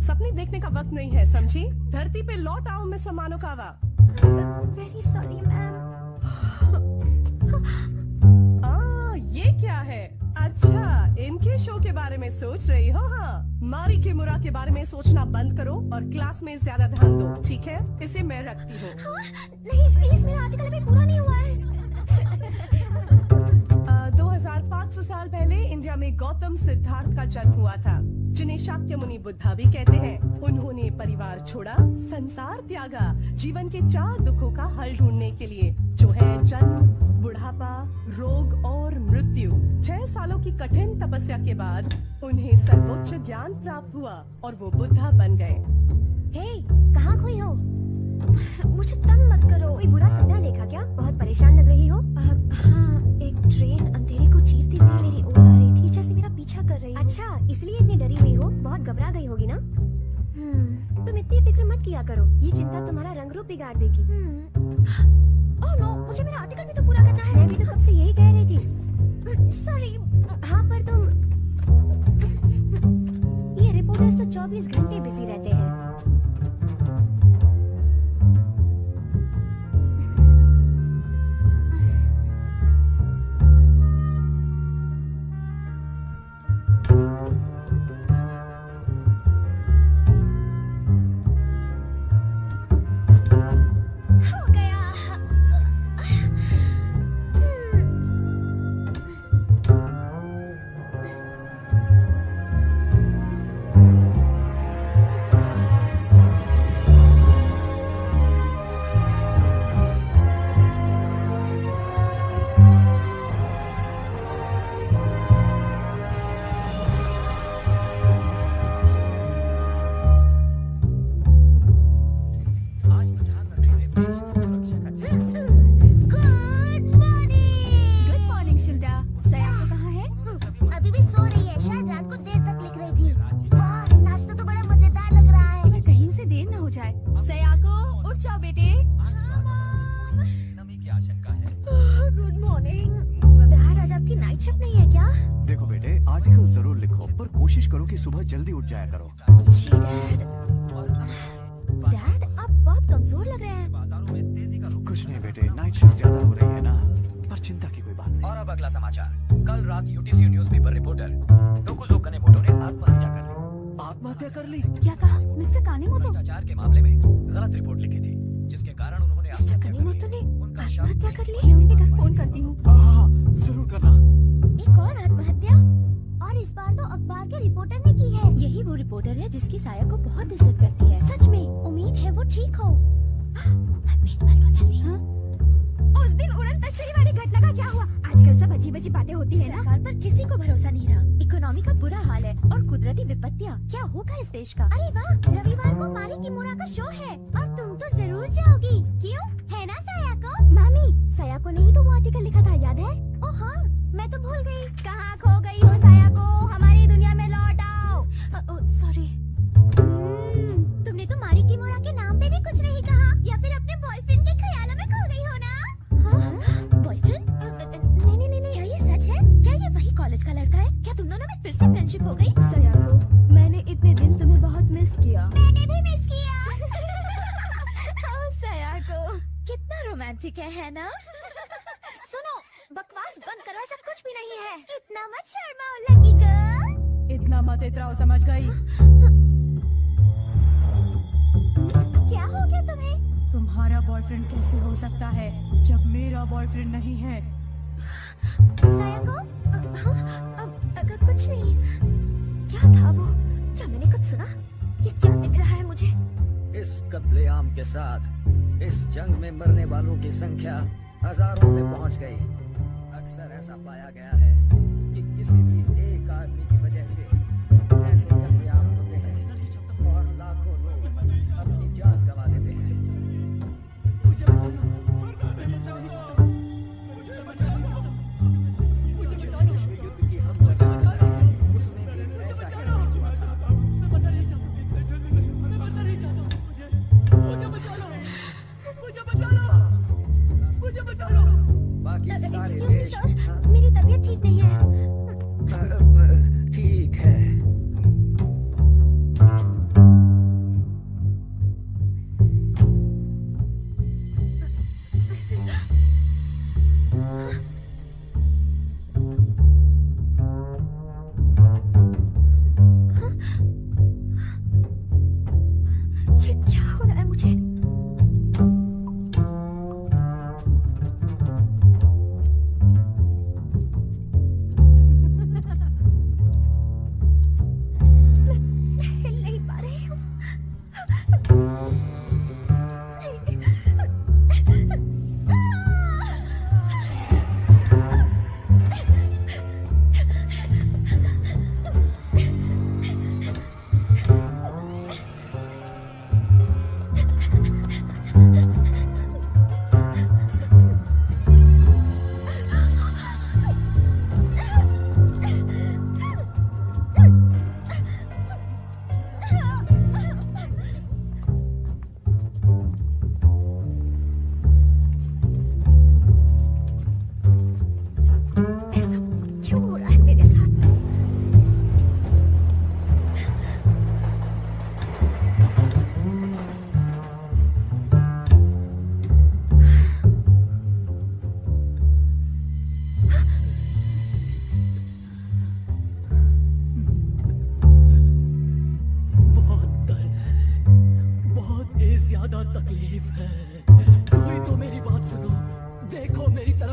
सपने देखने का वक्त नहीं है, समझी? धरती पे लौट आओ miss Manokawa. Very sorry ma'am. ये क्या है? अच्छा, इनके शो के बारे में सोच रही हो? हाँ, मारी किमुरा के बारे में सोचना बंद करो और क्लास में ज्यादा ध्यान दो, ठीक है? इसे मैं रखती हूँ। हाँ, नहीं प्लीज, मेरा आर्टिकल अभी पूरा नहीं हुआ है। 2500 साल पहले इंडिया में गौतम सिद्धार्थ का जन्म हुआ था, जिन्हें शाक्य मुनि बुद्धा भी कहते हैं। उन्होंने परिवार छोड़ा, संसार त्यागा, जीवन के 4 दुखों का हल ढूंढने के लिए, जो है जन्म, बुढ़ापा, रोग और मृत्यु। 6 सालों की कठिन तपस्या के बाद उन्हें सर्वोच्च ज्ञान प्राप्त हुआ और वो बुद्धा बन गए। हे, कहाँ खोई हो? मुझे तंग मत करो। कोई बुरा सपना देखा क्या? बहुत परेशान लग रही हो। हाँ, एक ट्रेन अंधेरे को चीरती हुई मेरी ओर आ रही थी, जैसे मेरा पीछा कर रही हो। अच्छा, इसलिए इतनी डरी हुई हो? बहुत घबरा गई होगी ना? तुम इतनी फिक्र मत किया करो, ये चिंता तुम्हारा रंग रूप बिगाड़ देगी। ओह नो, मुझे मेरा आर्टिकल भी तो पूरा करना है। मैं भी तो कब से यही कह रही थी। सॉरी। हाँ, पर तुम, ये रिपोर्टर्स तो 24 घंटे बिजी रहते हैं। सुबह जल्दी उठ जाया करो। जी डैड, आप बहुत कमजोर लग रहे हैं। कुछ नहीं बेटे, नाइट शिफ्ट ज्यादा हो रही है ना, पर चिंता की कोई बात नहीं। और अब अगला समाचार। कल रात यूटीसी न्यूज़पेपर रिपोर्टर डोकुजो कनेमोटो ने आत्महत्या कर ली। आत्महत्या कर ली? क्या कहा मिस्टर कानेमोटो? भ्रष्टाचार के मामले में गलत रिपोर्ट लिखी थी, जिसके कारण उन्होंने मिस्टर कानेमोटो ने आत्महत्या कर ली। मैं उनके घर फोन करती हूँ। जरूर करना। एक और आत्महत्या, और इस बार तो अखबार के रिपोर्टर ने की है। यही वो रिपोर्टर है जिसकी साया को बहुत इज्जत करती है। सच में, उम्मीद है वो ठीक हो। प्रिंसिपल को जल्दी। उस दिन उड़न तश्तरी वाली घटना का क्या हुआ? आजकल सब अजीब-अजीब बातें होती है ना। सरकार पर किसी को भरोसा नहीं रहा। इकोनॉमी का बुरा हाल है और कुदरती विपत्तियाँ। क्या होगा इस देश का? अरे वाह, रविवार को मारी किमुरा का शो है और तुम तो जरूर जाओगी। क्यों, है ना साया को? मामी, साया को नहीं तो वो आर्टिकल लिखा था, याद है? ओह हाँ, मैं तो भूल गई। कहाँ खो गई हो साया को? हमारी दुनिया में लौट आओ। सॉरी। तुमने तो मारी किमुरा के नाम पे भी कुछ नहीं कहा, या फिर अपने बॉयफ्रेंड के ख्यालों में खो गई हो ना? बॉयफ्रेंड? नहीं, क्या ये सच है? क्या ये वही कॉलेज का लड़का है? क्या तुम दोनों में फिर से फ्रेंडशिप हो गई? साया को, मैंने इतने दिन तुम्हें बहुत मिस किया। मैंने भी मिस किया। साया को, कितना रोमांटिक है ना? सुनो, बकवास बंद करो, ऐसा कुछ भी नहीं है। इतना मत शर्माओ लकी गर्ल। इतना मत इतराओ, समझ गई? क्या हो गया तुम्हें? तुम्हारा बॉयफ्रेंड कैसे हो सकता है जब मेरा बॉयफ्रेंड नहीं है? साया को? कुछ नहीं। क्या था वो? क्या मैंने कुछ सुना? ये क्या दिख रहा है मुझे? इस कत्लेआम के साथ इस जंग में मरने वालों की संख्या हजारों में पहुंच गई। अक्सर ऐसा पाया गया है कि किसी भी एक आदमी की वजह से ऐसे कत्लेआम होते हैं और लाखों लोग अपनी जान गंवा देते हैं। जिस विश्व युद्ध की हम चर्चा कर रहे हैं, उसमें भी ऐसा ही हुआ था। बाकी सारे देश, मेरी तबीयत ठीक नहीं है। ठीक है।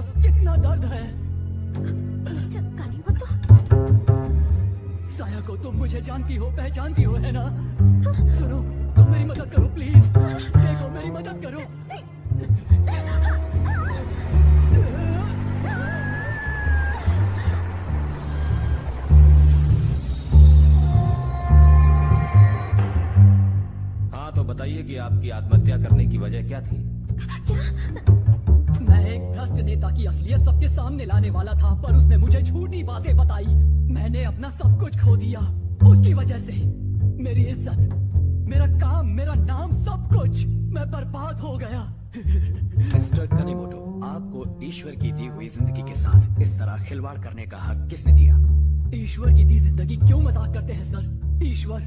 तरफ कितना दर्द है। मिस्टर कालीमुतो, साया को तुम मुझे जानती हो, पहचानती हो, है ना? सुनो, तुम मेरी मदद करो प्लीज। देखो, मेरी मदद करो। हाँ, तो बताइए कि आपकी आत्महत्या करने की वजह क्या थी? मैं एक भ्रष्ट नेता की असलियत सबके सामने लाने वाला था, पर उसने मुझे झूठी बातें बताई। मैंने अपना सब कुछ खो दिया उसकी वजह से। मेरी इज्जत, मेरा काम, मेरा नाम, सब कुछ मैं बर्बाद हो गया। मिस्टर कानीमोटो, आपको ईश्वर की दी हुई जिंदगी के साथ इस तरह खिलवाड़ करने का हक किसने दिया? ईश्वर की दी जिंदगी क्यों मजाक करते हैं सर? ईश्वर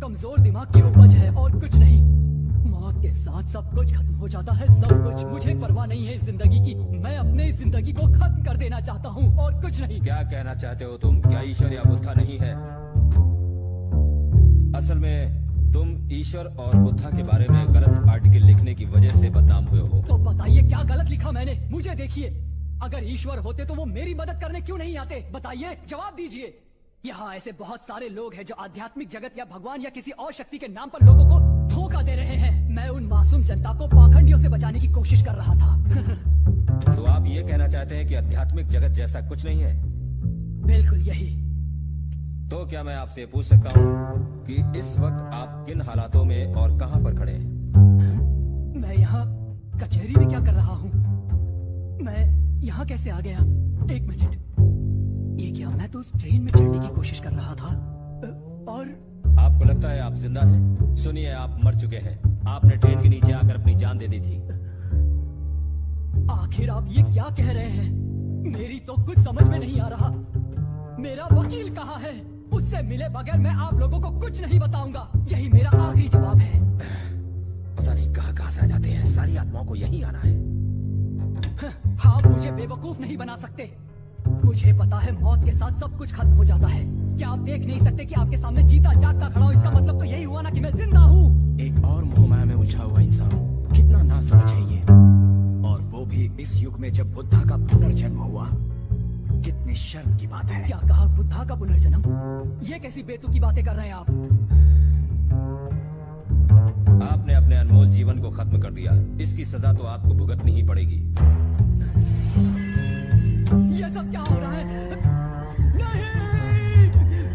कमजोर दिमाग की उपज है और कुछ नहीं। मौत के साथ सब कुछ खत्म हो जाता है, सब कुछ। मुझे परवाह नहीं है इस जिंदगी की। मैं अपने इस जिंदगी को खत्म कर देना चाहता हूँ और कुछ नहीं। क्या कहना चाहते हो तुम? क्या ईश्वर या बुद्धा नहीं है? असल में तुम ईश्वर और बुद्धा के बारे में गलत आर्टिकल लिखने की वजह से बदनाम हुए हो। तो बताइए क्या गलत लिखा मैंने? मुझे देखिए, अगर ईश्वर होते तो वो मेरी मदद करने क्यों नहीं आते? बताइए, जवाब दीजिए। यहाँ ऐसे बहुत सारे लोग हैं जो आध्यात्मिक जगत या भगवान या किसी और शक्ति के नाम पर लोगों को धोखा दे रहे हैं। मैं उन मासूम जनता को पाखंडियों से बचाने की कोशिश कर रहा था। तो आप ये कहना चाहते हैं कि आध्यात्मिक जगत जैसा कुछ नहीं है? बिल्कुल यही। तो क्या मैं आपसे पूछ सकता हूँ कि इस वक्त आप किन हालातों में और कहाँ पर खड़े हैं? मैं यहाँ कचहरी में क्या कर रहा हूँ? मैं यहाँ कैसे आ गया? एक मिनट, ये क्या? मैं तो उस ट्रेन में चढ़ने की कोशिश कर रहा था और आपको लगता है आप जिंदा हैं? सुनिए, आप मर चुके हैं। आपने ट्रेन के नीचे आकर अपनी जान दे दी थी। आखिर आप ये क्या कह रहे हैं? मेरी तो कुछ समझ में नहीं आ रहा। मेरा वकील कहाँ है? उससे मिले बगैर मैं आप लोगों को कुछ नहीं बताऊंगा। यही मेरा आखिरी जवाब है। पता नहीं कहाँ से आ जाते हैं। सारी आत्माओं को यही आना है। आप मुझे बेवकूफ नहीं बना सकते। मुझे पता है मौत के साथ सब कुछ खत्म हो जाता है। क्या आप देख नहीं सकते कि आपके सामने जीता जागता खड़ा हूँ? इसका मतलब तो यही हुआ ना कि मैं जिंदा हूँ। एक और मोहमाया में उलझा हुआ इंसान, कितना ना समझ है ये। और वो भी इस युग में जब बुद्धा का पुनर्जन्म हुआ। कितनी शर्म की बात है। क्या कहा? बुद्धा का पुनर्जन्म? ये कैसी बेतुकी बातें कर रहे हैं आप? आपने अपने अनमोल जीवन को खत्म कर दिया। इसकी सजा तो आपको भुगतनी ही पड़ेगी। ये सब क्या हो रहा है? नहीं!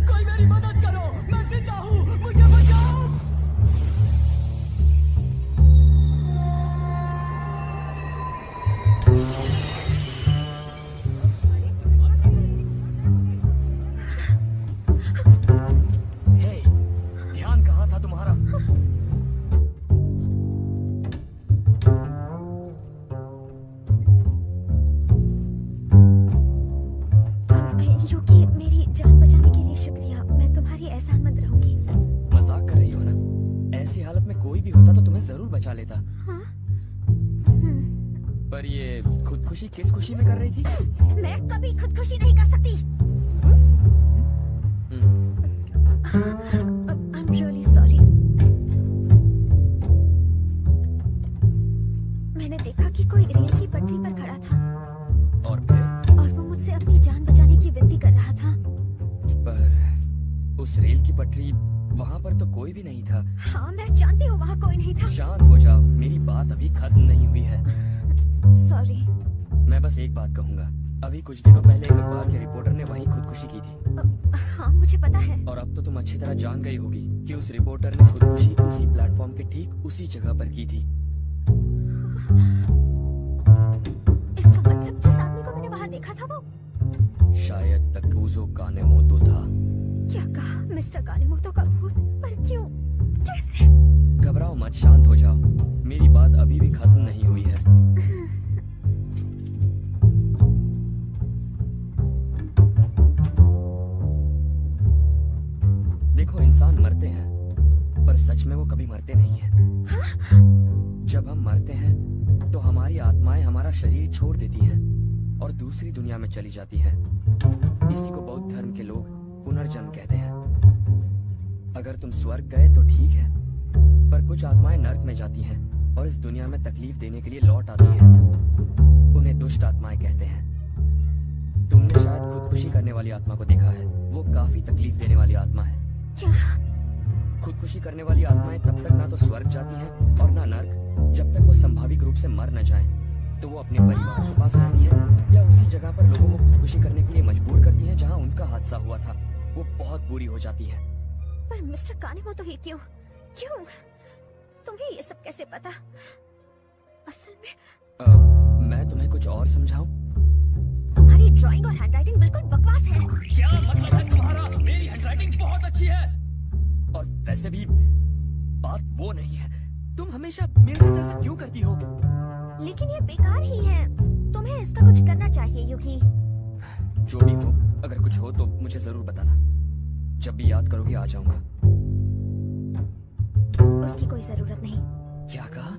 कोई मेरी मदद करो, मैं जिंदा हूँ, मुझे बचाओ। हे, ध्यान कहाँ था तुम्हारा? योगी, मेरी जान बचाने के लिए शुक्रिया। मैं तुम्हारी एहसानमंद रहूंगी। मजाक कर रही हो ना? ऐसी हालत में कोई भी होता तो तुम्हें जरूर बचा लेता। हाँ? पर ये खुदकुशी किस खुशी में कर रही थी? मैं कभी खुदकुशी नहीं कर सकती। I'm really sorry. मैंने देखा कि कोई रेल की पटरी पर खड़ा था और फिर? और वो मुझसे अपनी जान बचाने की विनती कर रहा था। पर उस रेल की पटरी, वहाँ पर तो कोई भी नहीं था। हाँ, मैं जानती हूँ वहाँ कोई नहीं था। शांत हो जाओ, मेरी बात अभी खत्म नहीं हुई है। सॉरी। मैं बस एक बात कहूँगा। अभी कुछ दिनों पहले एक अखबार के रिपोर्टर ने वहीं खुदकुशी की थी। हाँ, मुझे पता है। और अब तो तुम अच्छी तरह जान गई होगी कि उस रिपोर्टर ने खुदकुशी उसी प्लेटफॉर्म के ठीक उसी जगह पर की थी। इसका मतलब जिस आदमी को मैंने वहाँ देखा था वो शायद तकुजो कानेमोतो था। क्या कहा? मिस्टर कानेमोतो का भूत? पर क्यों? कैसे? घबराओ मत, शांत हो जाओ। मेरी बात अभी भी खत्म नहीं हुई है। देखो, इंसान मरते हैं पर सच में वो कभी मरते नहीं हैं। जब हम मरते हैं तो हमारी आत्माएं हमारा शरीर छोड़ देती हैं और दूसरी दुनिया में चली जाती हैं। इसी को बौद्ध धर्म के लोग पुनर्जन्म कहते हैं। अगर तुम स्वर्ग गए तो ठीक है, पर कुछ आत्माएं नर्क में जाती हैं और इस दुनिया में तकलीफ देने के लिए लौट आती हैं। उन्हें दुष्ट आत्माएं कहते हैं। वाली आत्मा को देखा है। वो काफी तकलीफ देने वाली आत्मा है। क्या? खुदकुशी करने वाली आत्माएं तब तक ना तो स्वर्ग जाती हैं और ना नर्क, जब तक वो संभाविक रूप से मर न जाएं। तो वो अपने परिवार के पास रहती है या उसी जगह पर लोगों को खुदकुशी करने के लिए मजबूर करती हैं जहां उनका हादसा हुआ था। वो बहुत बुरी हो जाती है। पर मिस्टर कानीमोतो ही क्यों? तुम्हें ये सब कैसे पता? असल में मैं तुम्हें कुछ और समझाऊं? तुम्हारी ड्राइंग और हैंडराइटिंग बिल्कुल बकवास है। क्या मतलब है तुम्हारा? मेरी हैंडराइटिंग बहुत अच्छी है। और वैसे भी बात वो नहीं है। तुम हमेशा मेरे साथ ऐसा क्यों करती हो? लेकिन ये बेकार ही है। तुम्हें इसका कुछ करना चाहिए युकी। जो भी हो, अगर कुछ हो तो मुझे जरूर बताना। जब भी याद करोगे आ जाऊंगा। उसकी कोई जरूरत नहीं। क्या कहा?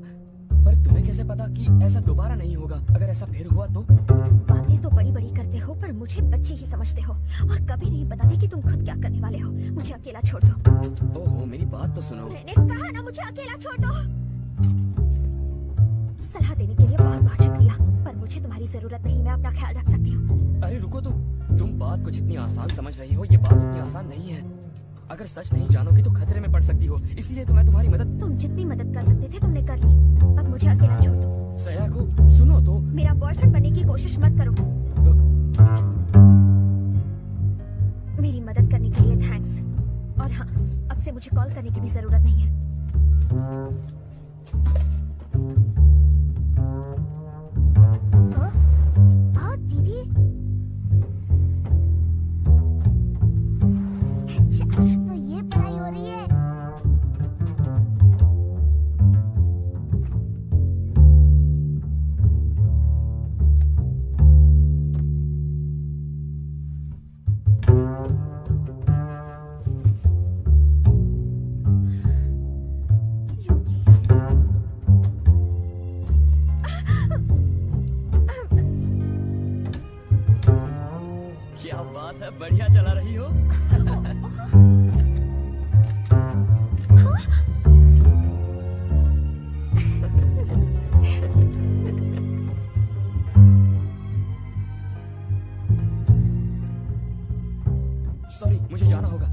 पर तुम्हें कैसे पता कि ऐसा दोबारा नहीं होगा? अगर ऐसा फिर हुआ तो? बातें तो बड़ी बड़ी करते हो पर मुझे बच्ची ही समझते हो और कभी नहीं बताते कि तुम खुद क्या करने वाले हो। मुझे अकेला छोड़ दो। ओहो, मेरी बात तो सुनो। मैंने कहा ना मुझे अकेला छोड़ दो। सलाह देने के लिए बहुत बहुत शुक्रिया, पर मुझे तुम्हारी जरूरत नहीं। मैं अपना ख्याल रख सकती हूँ। अरे रुको तो, तुम बात को जितनी आसान समझ रही हो, ये बात उतनी आसान नहीं है। अगर सच नहीं जानोगी तो खतरे में पड़ सकती हो, इसीलिए तो मैं तुम्हारी मदद। तुम जितनी मदद कर सकते थे तुमने कर ली। अब मुझे अकेला छोड़ दो। सयाको, सुनो तो। मेरा बॉयफ्रेंड बनने की कोशिश मत करो। मेरी मदद करने के लिए थैंक्स। और हाँ, अब से मुझे कॉल करने की भी जरूरत नहीं है। दीदी, अच्छा तो ये पढ़ाई हो रही है। क्या बात है, बढ़िया चला रही हो। सॉरी, मुझे जाना होगा।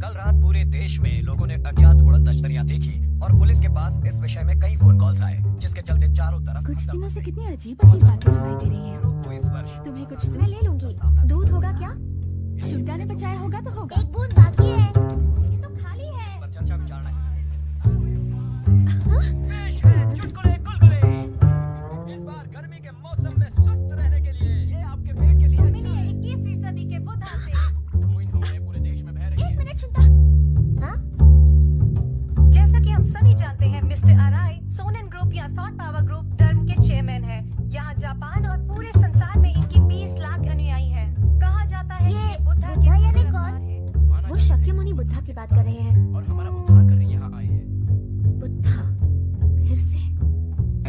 कल रात पूरे देश में लोगों ने अज्ञात उड़न तश्तरियां देखी और पुलिस के पास इस विषय में कई फोन कॉल्स आए, जिसके चलते चारों तरफ कुछ दिनों से कितनी अजीब अजीब बातें सुनाई दे रही हैं। को इस वर्ष तुम्हें कुछ मैं ले लूंगी। दूध होगा क्या? शुक्ला ने बचाया होगा तो होगा। एक बूंद बाकी है। ये तो खाली है। पर चर्चा विचारना है। पेश है चुटकुले गुलगुले। इस बार गर्मी के मौसम में स्वस्थ रहने के लिए ये आपके पेट के लिए अच्छा है। 21वीं सदी के बुद्धा से। मोइन हवाएं पूरे देश में बह रही एक है। मिनट सुनता। जैसा कि हम सभी जानते हैं, मिस्टर अराई सोनेन ग्रुप या थॉट पावर ग्रुप धर्म के चेयरमैन हैं। यहाँ जापान और पूरे संसार में इनकी 20 लाख अनुयायी हैं। कहा जाता है कि ये बुद्धा के बुद्धा यानी तीव्र कौन? अवतार हैं। माना वो जाता है शाक्यमुनि बुद्धा की बात कर रहे हैं। और हमारा उद्धार करने यहाँ आए हैं। बुद्धा फिर से।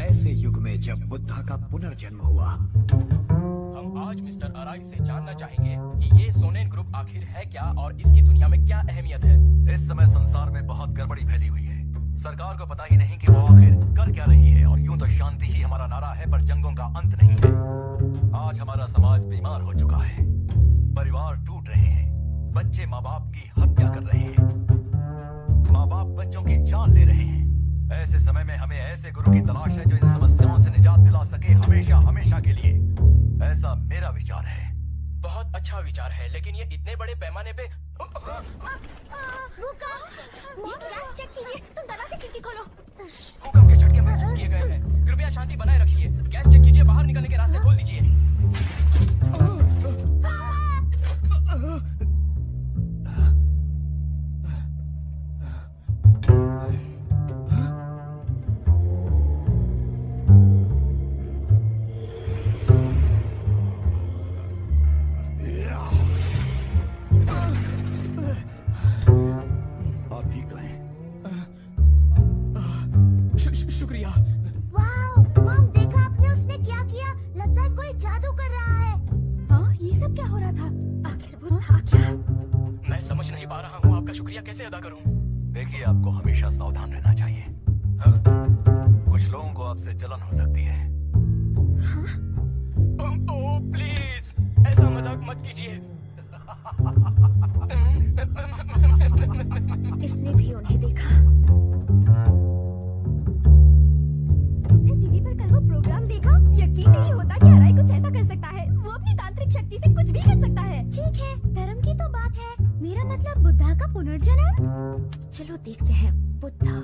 ऐसे युग में जब बुद्धा का पुनर्जन्म हुआ, हम आज मिस्टर अराई से जानना चाहेंगे कि ये सोनेन ग्रुप आखिर है क्या और इसकी दुनिया में क्या अहमियत है। इस समय संसार में बहुत गड़बड़ी फैली हुई है। सरकार को पता ही नहीं कि वो आखिर कर क्या रही है, और यूं तो शांति ही हमारा नारा है, पर जंगों का अंत नहीं है। आज हमारा समाज बीमार हो चुका है, परिवार टूट रहे हैं, बच्चे माँ बाप की हत्या कर रहे हैं, माँ बाप बच्चों की जान ले रहे हैं। ऐसे समय में हमें ऐसे गुरु की तलाश है जो इन समस्याओं से निजात दिला सके, हमेशा हमेशा के लिए। ऐसा मेरा विचार है। बहुत अच्छा विचार है, लेकिन ये इतने बड़े पैमाने पे रुको। ये गैस चेक कीजिए। तुम दरवाजे खिड़की खोलो। भूकंप के झटके महसूस किए गए हैं। कृपया शांति बनाए रखिए। गैस चेक कीजिए, बाहर निकलने के रास्ते खोल दीजिए। आप ठीक तो हैं? शुक्रिया। समझ नहीं पा रहा हूँ आपका शुक्रिया कैसे अदा करूँ। देखिए, आपको हमेशा सावधान रहना चाहिए। हाँ? कुछ लोगों को आपसे जलन हो सकती है। ओह प्लीज, ऐसा मजाक मत कीजिए। इसने भी उन्हें देखा। तुमने टीवी पर कल वो प्रोग्राम देखा? यकीन नहीं होता कि अराई कुछ ऐसा कर सकता है। वो अपनी तांत्रिक शक्ति से कुछ भी कर सकता है। ठीक है, धर्म की तो बात है, मेरा मतलब बुद्धा का पुनर्जन्म। चलो देखते हैं। बुद्धा,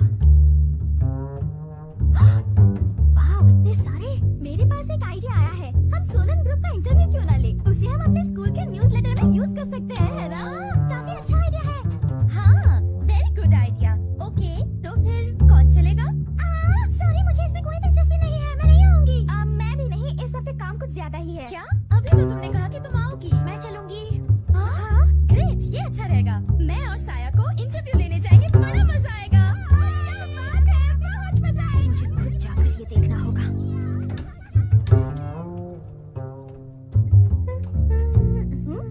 वाह इतने सारे। मेरे पास एक आइडिया आया है। हम सोलन ग्रुप का इंटरव्यू क्यों ना ले? उसे हम अपने स्कूल के न्यूज़लेटर में यूज कर सकते हैं, है ना? काफी अच्छा आइडिया है। हाँ, वेरी गुड आइडिया। ओके, तो फिर कौन चलेगा? सॉरी, मुझे इसमें कोई दिलचस्पी नहीं है, मैं नहीं आऊंगी। मैं भी नहीं, इस हफ्ते काम कुछ ज्यादा ही है। क्या? अभी तो तुमने कहा कि तुम आओगी। मैं चलूंगी। हाँ, ग्रेट, ये अच्छा रहेगा। मैं और साया को इंटरव्यू लेने जाएंगे, बड़ा मजा आएगा। बहुत मजा आएगा। मुझे खुद जाकर ये देखना होगा।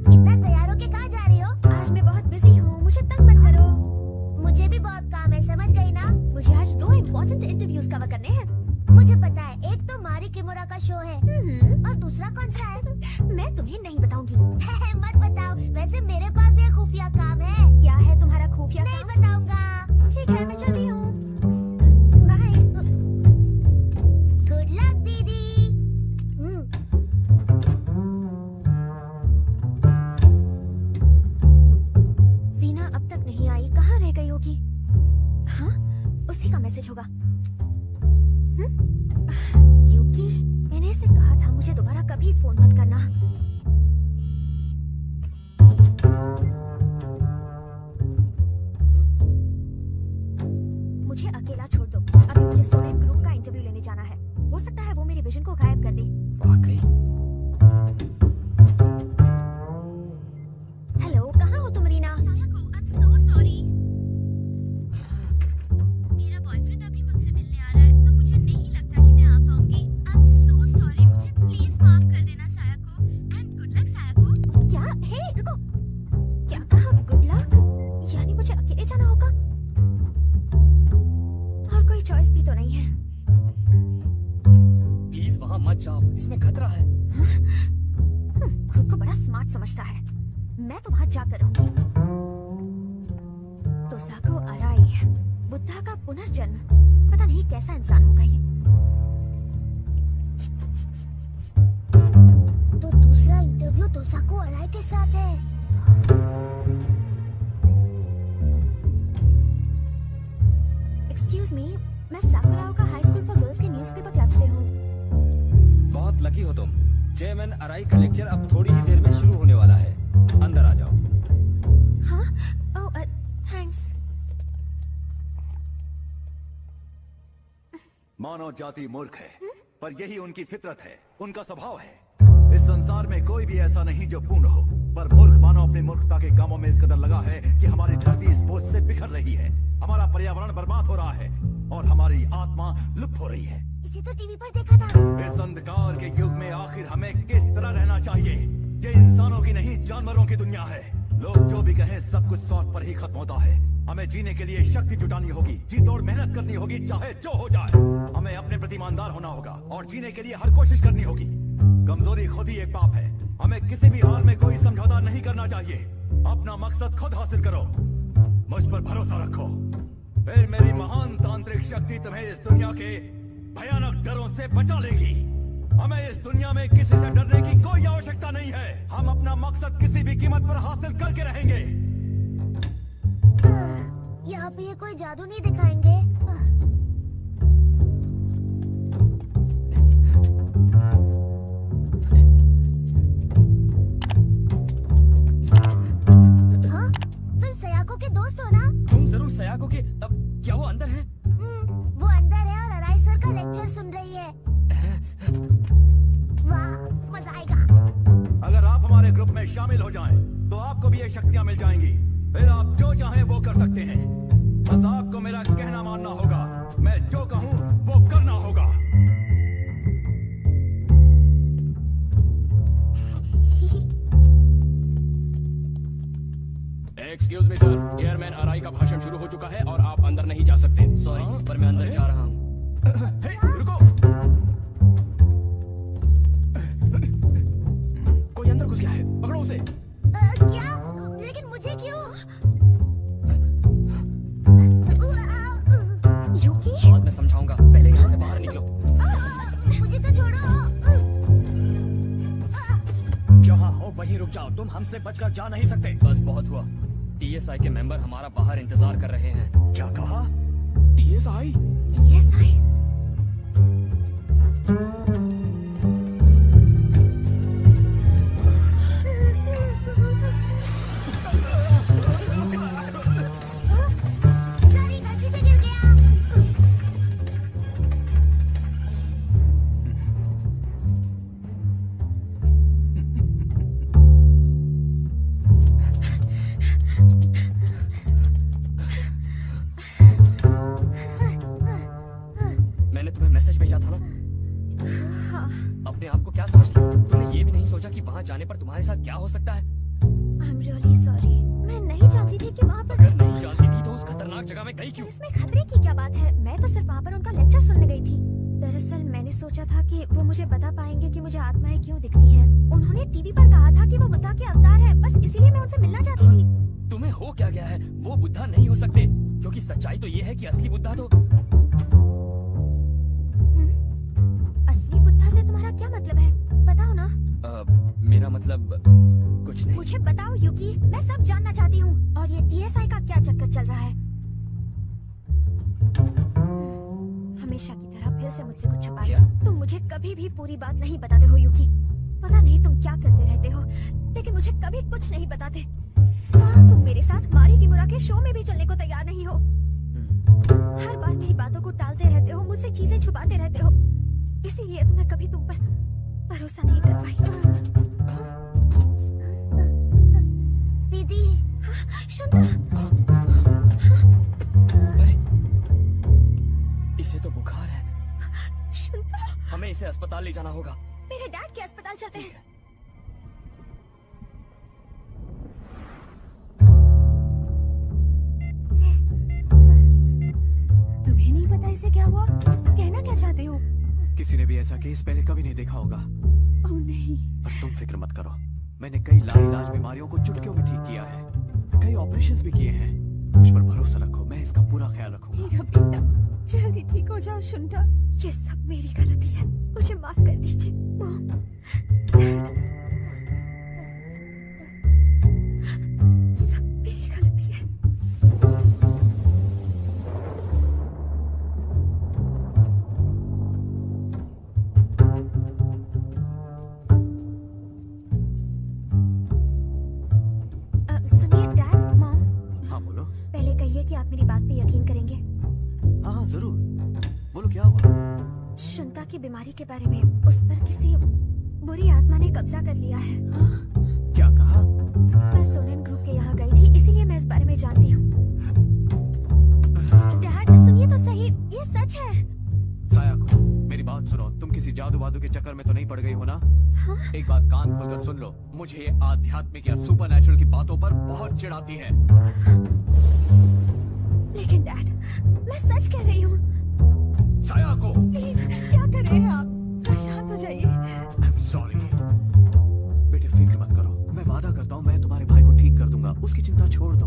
इतना तैयार होके कहाँ जा रही हो? आज मैं बहुत बिजी हूँ, मुझे तंग मत करो। मुझे भी बहुत काम है, समझ गई ना? मुझे आज 2 इम्पोर्टेंट इंटरव्यूज कवर करने हैं। मुझे पता है, एक तो मारी किमोरा का शो है और दूसरा कौन सा है? मैं तुम्हें नहीं बताऊंगी। मत बताओ, वैसे मेरे पास भी एक खुफिया काम है। क्या है तुम्हारा खुफिया काम? नहीं बताऊंगा। ठीक है, मैं चलती हूँ। बाय। गुड लक दीदी। रीना अब तक नहीं आई, कहाँ रह गई होगी? हाँ, उसी का मैसेज होगा। युकी, मैंने इसे कहा था मुझे दोबारा कभी फोन मत करना। मुझे अकेला छोड़ दो, अभी मुझे सोलन ग्रुप का इंटरव्यू लेने जाना है। हो सकता है वो मेरे विजन को गायब कर दे। वाकई? हेलो, कहाँ हो तुम रीना? I'm so sorry. मेरा बॉयफ्रेंड अभी मुझसे मिलने आ रहा है, तो मुझे नहीं लगता कि मैं आ पाऊंगी। I'm so sorry. मुझे प्लीज माफ कर देना साया को। And good luck साया को। क्या? हे, रुको। क्या कहा? Good luck? यानी मुझे अकेले जाना होगा? और कोई चॉइस भी तो नहीं है। प्लीज वहाँ मत जाओ, इसमें खतरा है। खुद को बड़ा स्मार्ट समझता है। मैं तो वहाँ जाकर रहूंगी। तोसाको अराई, बुद्धा का पुनर्जन्म। पता नहीं कैसा इंसान होगा ये। तो दूसरा इंटरव्यू तोसाको अराई के साथ है। एक्सक्यूज मी, मैं साकुराओ का हाई स्कूल फॉर गर्ल्स के न्यूज़पेपर क्लब से हूँ। बहुत लकी हो तुम। चेयरमैन अराई का लेक्चर अब थोड़ी ही देर में शुरू होने वाला है। अंदर आ जाओ। हाँ? ओह, थैंक्स। मानव जाति मूर्ख है, पर यही उनकी फितरत है, उनका स्वभाव है। इस संसार में कोई भी ऐसा नहीं जो पूर्ण हो, पर मूर्ख मानव अपनी मूर्खता के कामों में इस कदर लगा है कि हमारी धरती इस बोझ से बिखर रही है, हमारा पर्यावरण बर्बाद हो रहा है और हमारी आत्मा लुप्त हो रही है। इसे तो टीवी पर देखा था। इस अंधकार के युग में आखिर हमें किस तरह रहना चाहिए? ये इंसानों की नहीं, जानवरों की दुनिया है। लोग जो भी कहें, सब कुछ स्वार्थ पर ही खत्म होता है। हमें जीने के लिए शक्ति जुटानी होगी, जी तोड़ मेहनत करनी होगी, चाहे जो हो जाए। हमें अपने प्रति ईमानदार होना होगा और जीने के लिए हर कोशिश करनी होगी। कमजोरी खुद ही एक पाप है। हमें किसी भी हाल में कोई समझौता नहीं करना चाहिए। अपना मकसद खुद हासिल करो, मुझ पर भरोसा रखो, फिर मेरी महान तांत्रिक शक्ति तुम्हें इस दुनिया के भयानक डरों से बचा लेगी। हमें इस दुनिया में किसी से डरने की कोई आवश्यकता नहीं है। हम अपना मकसद किसी भी कीमत पर हासिल करके रहेंगे। यहाँ पे ये कोई जादू नहीं दिखाएंगे? हाँ? तुम सयाको के दोस्त हो ना? तुम जरूर सयाको के। क्या वो अंदर है? वो अंदर है और अराई सर का लेक्चर सुन रही है। वाह, मजा आएगा। अगर आप हमारे ग्रुप में शामिल हो जाएं, तो आपको भी ये शक्तियां मिल जाएंगी। फिर आप जो चाहें वो कर सकते हैं। बस आपको मेरा कहना मानना होगा। मैं जो कहूं वो करना होगा। रुक जाओ, तुम हमसे बचकर जा नहीं सकते। बस बहुत हुआ। TSI के मेंबर हमारा बाहर इंतजार कर रहे हैं। क्या कहा? TSI? TSI? मैंने तुम्हें मैसेज भेजा था ना? अपने आप को क्या समझती हो? तुमने ये भी नहीं सोचा कि वहाँ जाने पर तुम्हारे साथ क्या हो सकता है? I'm really sorry. मैं नहीं चाहती थी कि वहाँ पर। अगर नहीं जानती थी तो उस खतरनाक जगह में गई क्यों? इसमें खतरे की क्या बात है? मैं तो सिर्फ वहाँ पर उनका लेक्चर सुनने गई थी। दरअसल मैंने सोचा था कि वो मुझे बता पाएंगे कि मुझे आत्माएं क्यों दिखती हैं। उन्होंने टीवी पर कहा था कि वो बुद्धा के अवतार हैं, बस इसीलिए मैं उनसे मिलना चाहती थी। तुम्हें हो क्या गया है? वो बुद्धा नहीं हो सकते, क्योंकि सच्चाई तो ये है कि असली बुद्धा तो असली बुद्धा से तुम्हारा क्या मतलब है? बताओ ना। मेरा मतलब कुछ नहीं। मुझे बताओ यूकी, मैं सब जानना चाहती हूँ। और ये TSI का क्या चक्कर चल रहा है? हमेशा की तरह फिर से मुझसे कुछ छुपा क्या? तुम मुझे कभी भी पूरी बात नहीं बताते हो यूकी। पता नहीं तुम क्या करते रहते हो, लेकिन मुझे कभी कुछ नहीं बताते। तुम मेरे साथ मारी किमुरा के शो में भी चलने को तैयार नहीं हो। हर बार मेरी बातों को टालते रहते हो, मुझसे चीजें छुपाते रहते हो, इसीलिए तो मैं कभी तुम पर भरोसा नहीं कर पाई। दीदी, शुंता। अरे, इसे तो बुखार है। शुंता, हमें इसे अस्पताल ले जाना होगा। मेरे डैड के अस्पताल चलते हैं। तुम्हें नहीं पता इसे क्या हुआ? कहना क्या चाहते हो? किसी ने भी ऐसा केस पहले कभी नहीं देखा होगा। ओह नहीं। पर तुम फिक्र मत करो, मैंने कई लाइलाज बीमारियों को चुटकियों में ठीक किया है, कई ऑपरेशंस भी किए हैं। मुझ पर भरोसा रखो, मैं इसका पूरा ख्याल रखूंगा। मेरा बेटा जल्दी ठीक हो जाओ शुंटा। ये सब मेरी गलती है, मुझे माफ कर दीजिए। मॉम, डैड, सब मेरी गलती है। सुनिए डैड, मॉम, हाँ बोलो। पहले कहिए कि आप मेरी बात पे यकीन करेंगे। हाँ हाँ जरूर, बोलो क्या हुआ? शुंता की बीमारी के बारे में उस पर किसी बुरी आत्मा ने कब्जा कर लिया है। क्या कहा? मैं सोनेन ग्रुप के यहाँ गई थी, इसीलिए मैं इस बारे में जानती हूँ। डैड सुनिए तो सही, ये सच है। सायाको, मेरी बात सुनो, तुम किसी जादू वादू के चक्कर में तो नहीं पड़ गई हो ना? हाँ? एक बात कान खोलकर सुन लो, मुझे ये आध्यात्मिक या सुपरनैचुरल की बातों पर बहुत चिढ़ाती है। लेकिन डैड, मैं सच कह रही हूँ। सायाको, प्लीज क्या कर रहे हैं आप? शांत हो जाइए। I am sorry. बेटे फिक्र मत करो, मैं वादा करता हूँ मैं तुम्हारे भाई को ठीक कर दूंगा, उसकी चिंता छोड़ दो।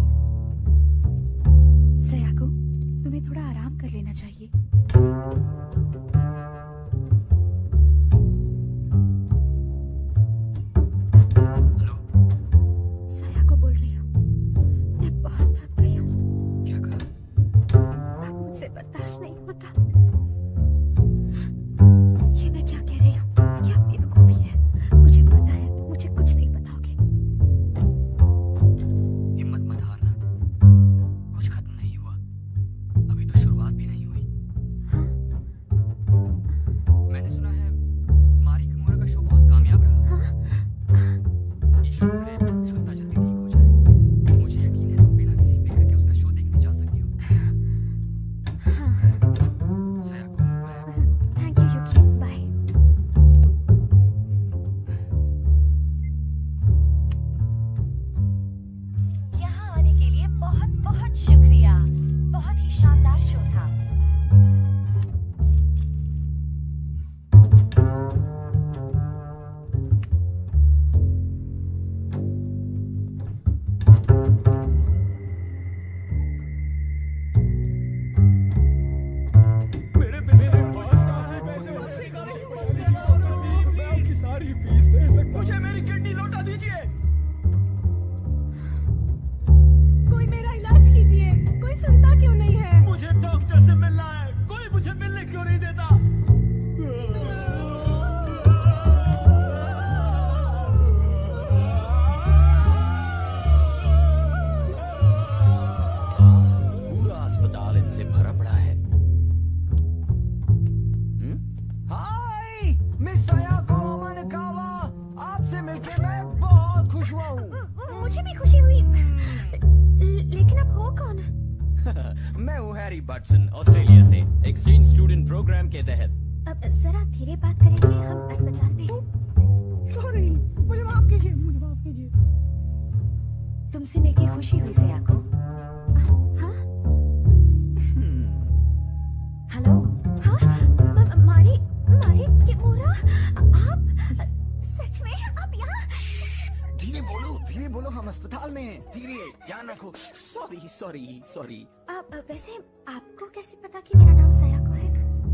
सयाको, तुम्हें थोड़ा आराम कर लेना चाहिए। हेलो, सायाको बोल रही हूँ, मैं बहुत थक गई हूँ। क्या कहा? अब मुझसे बर्दाश्त नहीं होता। ये मैं क्या कह रही हूँ? क्या बेवकूफी है। मुझे पता है तुम मुझे कुछ नहीं बताओगे। हिम्मत मत हारना, कुछ खत्म नहीं हुआ, अभी तो शुरुआत भी नहीं हुई। हाँ? मैंने सुना है मारी किमुरा का शो बहुत कामयाब रहा। हाँ? ईश्वर करे शुंता जल्दी ठीक हो जाए। मुझे यकीन है तुम बिना किसी फिक्र के उसका शो देखने जा सकती हो। हाँ। सयाको, मैं थैंक यू यूकी, बाय। यहाँ आने के लिए बहुत बहुत शुक्रिया। बहुत ही शानदार शो था। मेरे पास काफी पैसे हैं। मैं आपकी सारी फीस दे सकता हूँ। मुझे मेरी किडनी लौटा दीजिए। मैं हूँ हैरी बटसन, ऑस्ट्रेलिया से, एक्सचेंज स्टूडेंट प्रोग्राम के तहत। अब जरा धीरे बात करेंगे, हम अस्पताल में हैं। सॉरी, मुझे माफ कीजिए, मुझे माफ कीजिए। तुमसे मिलके खुशी हुई सयाको। हाँ? हेलो? हाँ? मारी किमोरा, आप सच में आप यहाँ? धीरे बोलो, हम अस्पताल में हैं। धीरे, ध्यान रखो। सॉरी। वैसे आपको कैसे पता कि मेरा नाम सयाको है?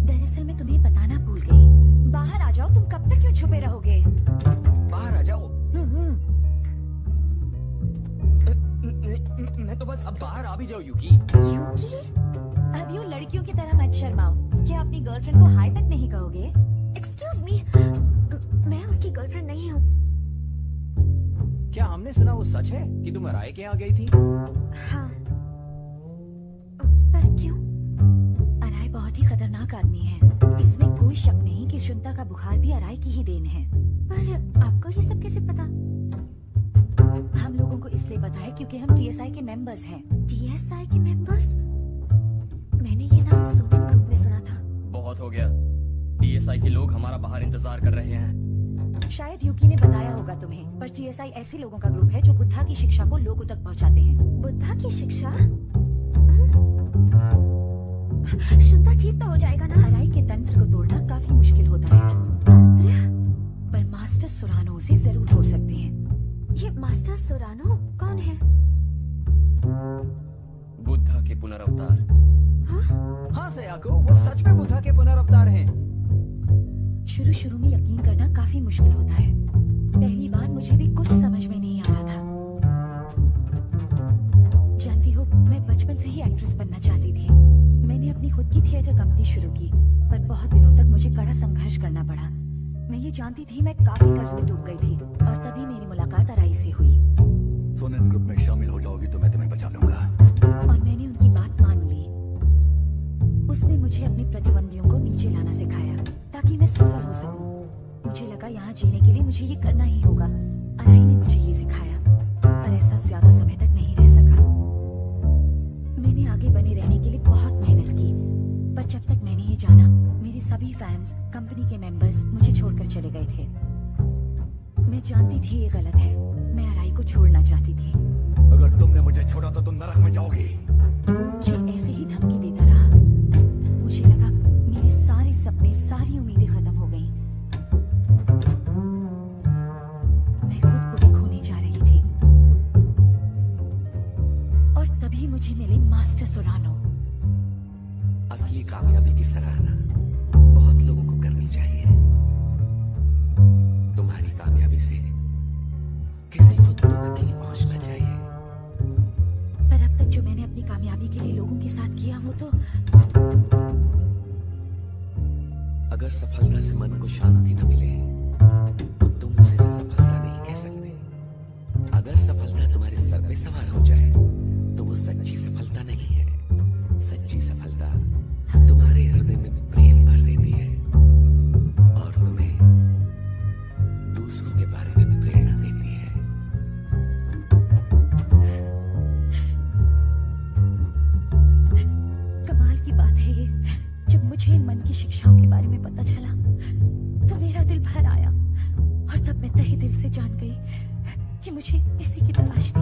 दरअसल मैं तुम्हें बताना भूल गई। बाहर आ जाओ, तुम कब तक क्यों छुपे रहोगे? बाहर आ जाओ। मैं तो बस अब बाहर आ भी जाओ यूकी। यूकी? अब यूं लड़कियों की तरह मत शर्माओ। क्या अपनी गर्लफ्रेंड को हाय तक नहीं कहोगे? एक्सक्यूज मी, मैं उसकी गर्लफ्रेंड नहीं हूँ। क्या हमने सुना वो सच है कि तुम अराय के यहाँ गई थी? हाँ, पर क्यों? अराय बहुत ही खतरनाक आदमी है, इसमें कोई शक नहीं कि शुंता का बुखार भी अराय की ही देन है। पर आपको ये सब कैसे पता? हम लोगों को इसलिए पता है क्योंकि हम टीएसआई के मेंबर्स हैं। टीएसआई के मेंबर्स? मैंने ये नाम सोवियत ग्रुप में सुना था। बहुत हो गया, टीएसआई के लोग हमारा बाहर इंतजार कर रहे हैं। शायद यूकी ने बताया होगा तुम्हें, पर टीएसआई ऐसे लोगों का ग्रुप है जो बुद्धा की शिक्षा को लोगों तक पहुंचाते हैं। बुद्धा की शिक्षा? शुंता ठीक तो हो जाएगा ना? अराई के तंत्र को तोड़ना काफी मुश्किल होता है। तंत्र? पर मास्टर सोरानो उसे जरूर तोड़ सकते हैं। ये मास्टर सोरानो कौन है? बुद्धा के पुनर्अवतार। हाँ सयाको, वो सच में बुद्धा के पुनर्अवतार हैं। शुरू में यकीन करना काफी मुश्किल होता है। पहली बार मुझे भी कुछ समझ में नहीं आ रहा था। जानती हो, मैं बचपन से ही एक्ट्रेस बनना चाहती थी। मैंने अपनी खुद की थिएटर कंपनी शुरू की, पर बहुत दिनों तक मुझे कड़ा संघर्ष करना पड़ा। मैं ये जानती थी मैं काफी कर्ज में डूब गई थी, और तभी मेरी मुलाकात अराई से हुई। सोनेन ग्रुप में शामिल हो जाओगी तो मैं तुम्हें बचा लूंगा। और मैंने उनकी बात मान ली। उसने मुझे अपने प्रतिद्वंदियों को नीचे लाना सिखाया ताकि मैं सफल हो सकूं। मुझे लगा यहाँ जीने के लिए मुझे ये करना ही होगा। अराई ने मुझे ये सिखाया, पर ऐसा ज्यादा समय तक नहीं रह सका। मैंने आगे बने रहने के लिए बहुत मेहनत की, पर जब तक मैंने ये जाना, मेरे सभी फैंस, कंपनी के मेंबर्स मुझे छोड़कर चले गए थे। मैं जानती थी ये गलत है। मैं अराई को छोड़ना चाहती थी। अगर तुमने मुझे छोड़ा तो तुम नरक में जाओगी। मुझे ऐसे ही धमकी देता रहा। मुझे लगा मेरे सारे सपने, सारी उम्मीदें खत्म हो गईं। मैं खुद को भी खोने जा रही थी। और तभी मुझे मिले मास्टर सोरानो। असली कामयाबी की सराहना बहुत लोगों को करनी चाहिए। तुम्हारी कामयाबी से किसी को दुख नहीं पहुंचना चाहिए। पर अब तक जो मैंने अपनी कामयाबी के लिए लोगों के साथ किया, वो तो... अगर सफलता से मन को शांति न मिले तो तुम उसे सफलता नहीं कह सकते। अगर सफलता तुम्हारे सर पे सवार हो जाए तो वो सच्ची सफलता नहीं है। सच्ची सफलता तुम्हारे हृदय में प्रेम भर देती है और तुम्हें दूसरों के बारे में प्रेरणा देती है। कमाल की बात है ये, जब मुझे मन की शिक्षाओं के बारे में पता चला तो मेरा दिल भर आया, और तब मैं तहे दिल से जान गई कि मुझे इसी की तलाश थी।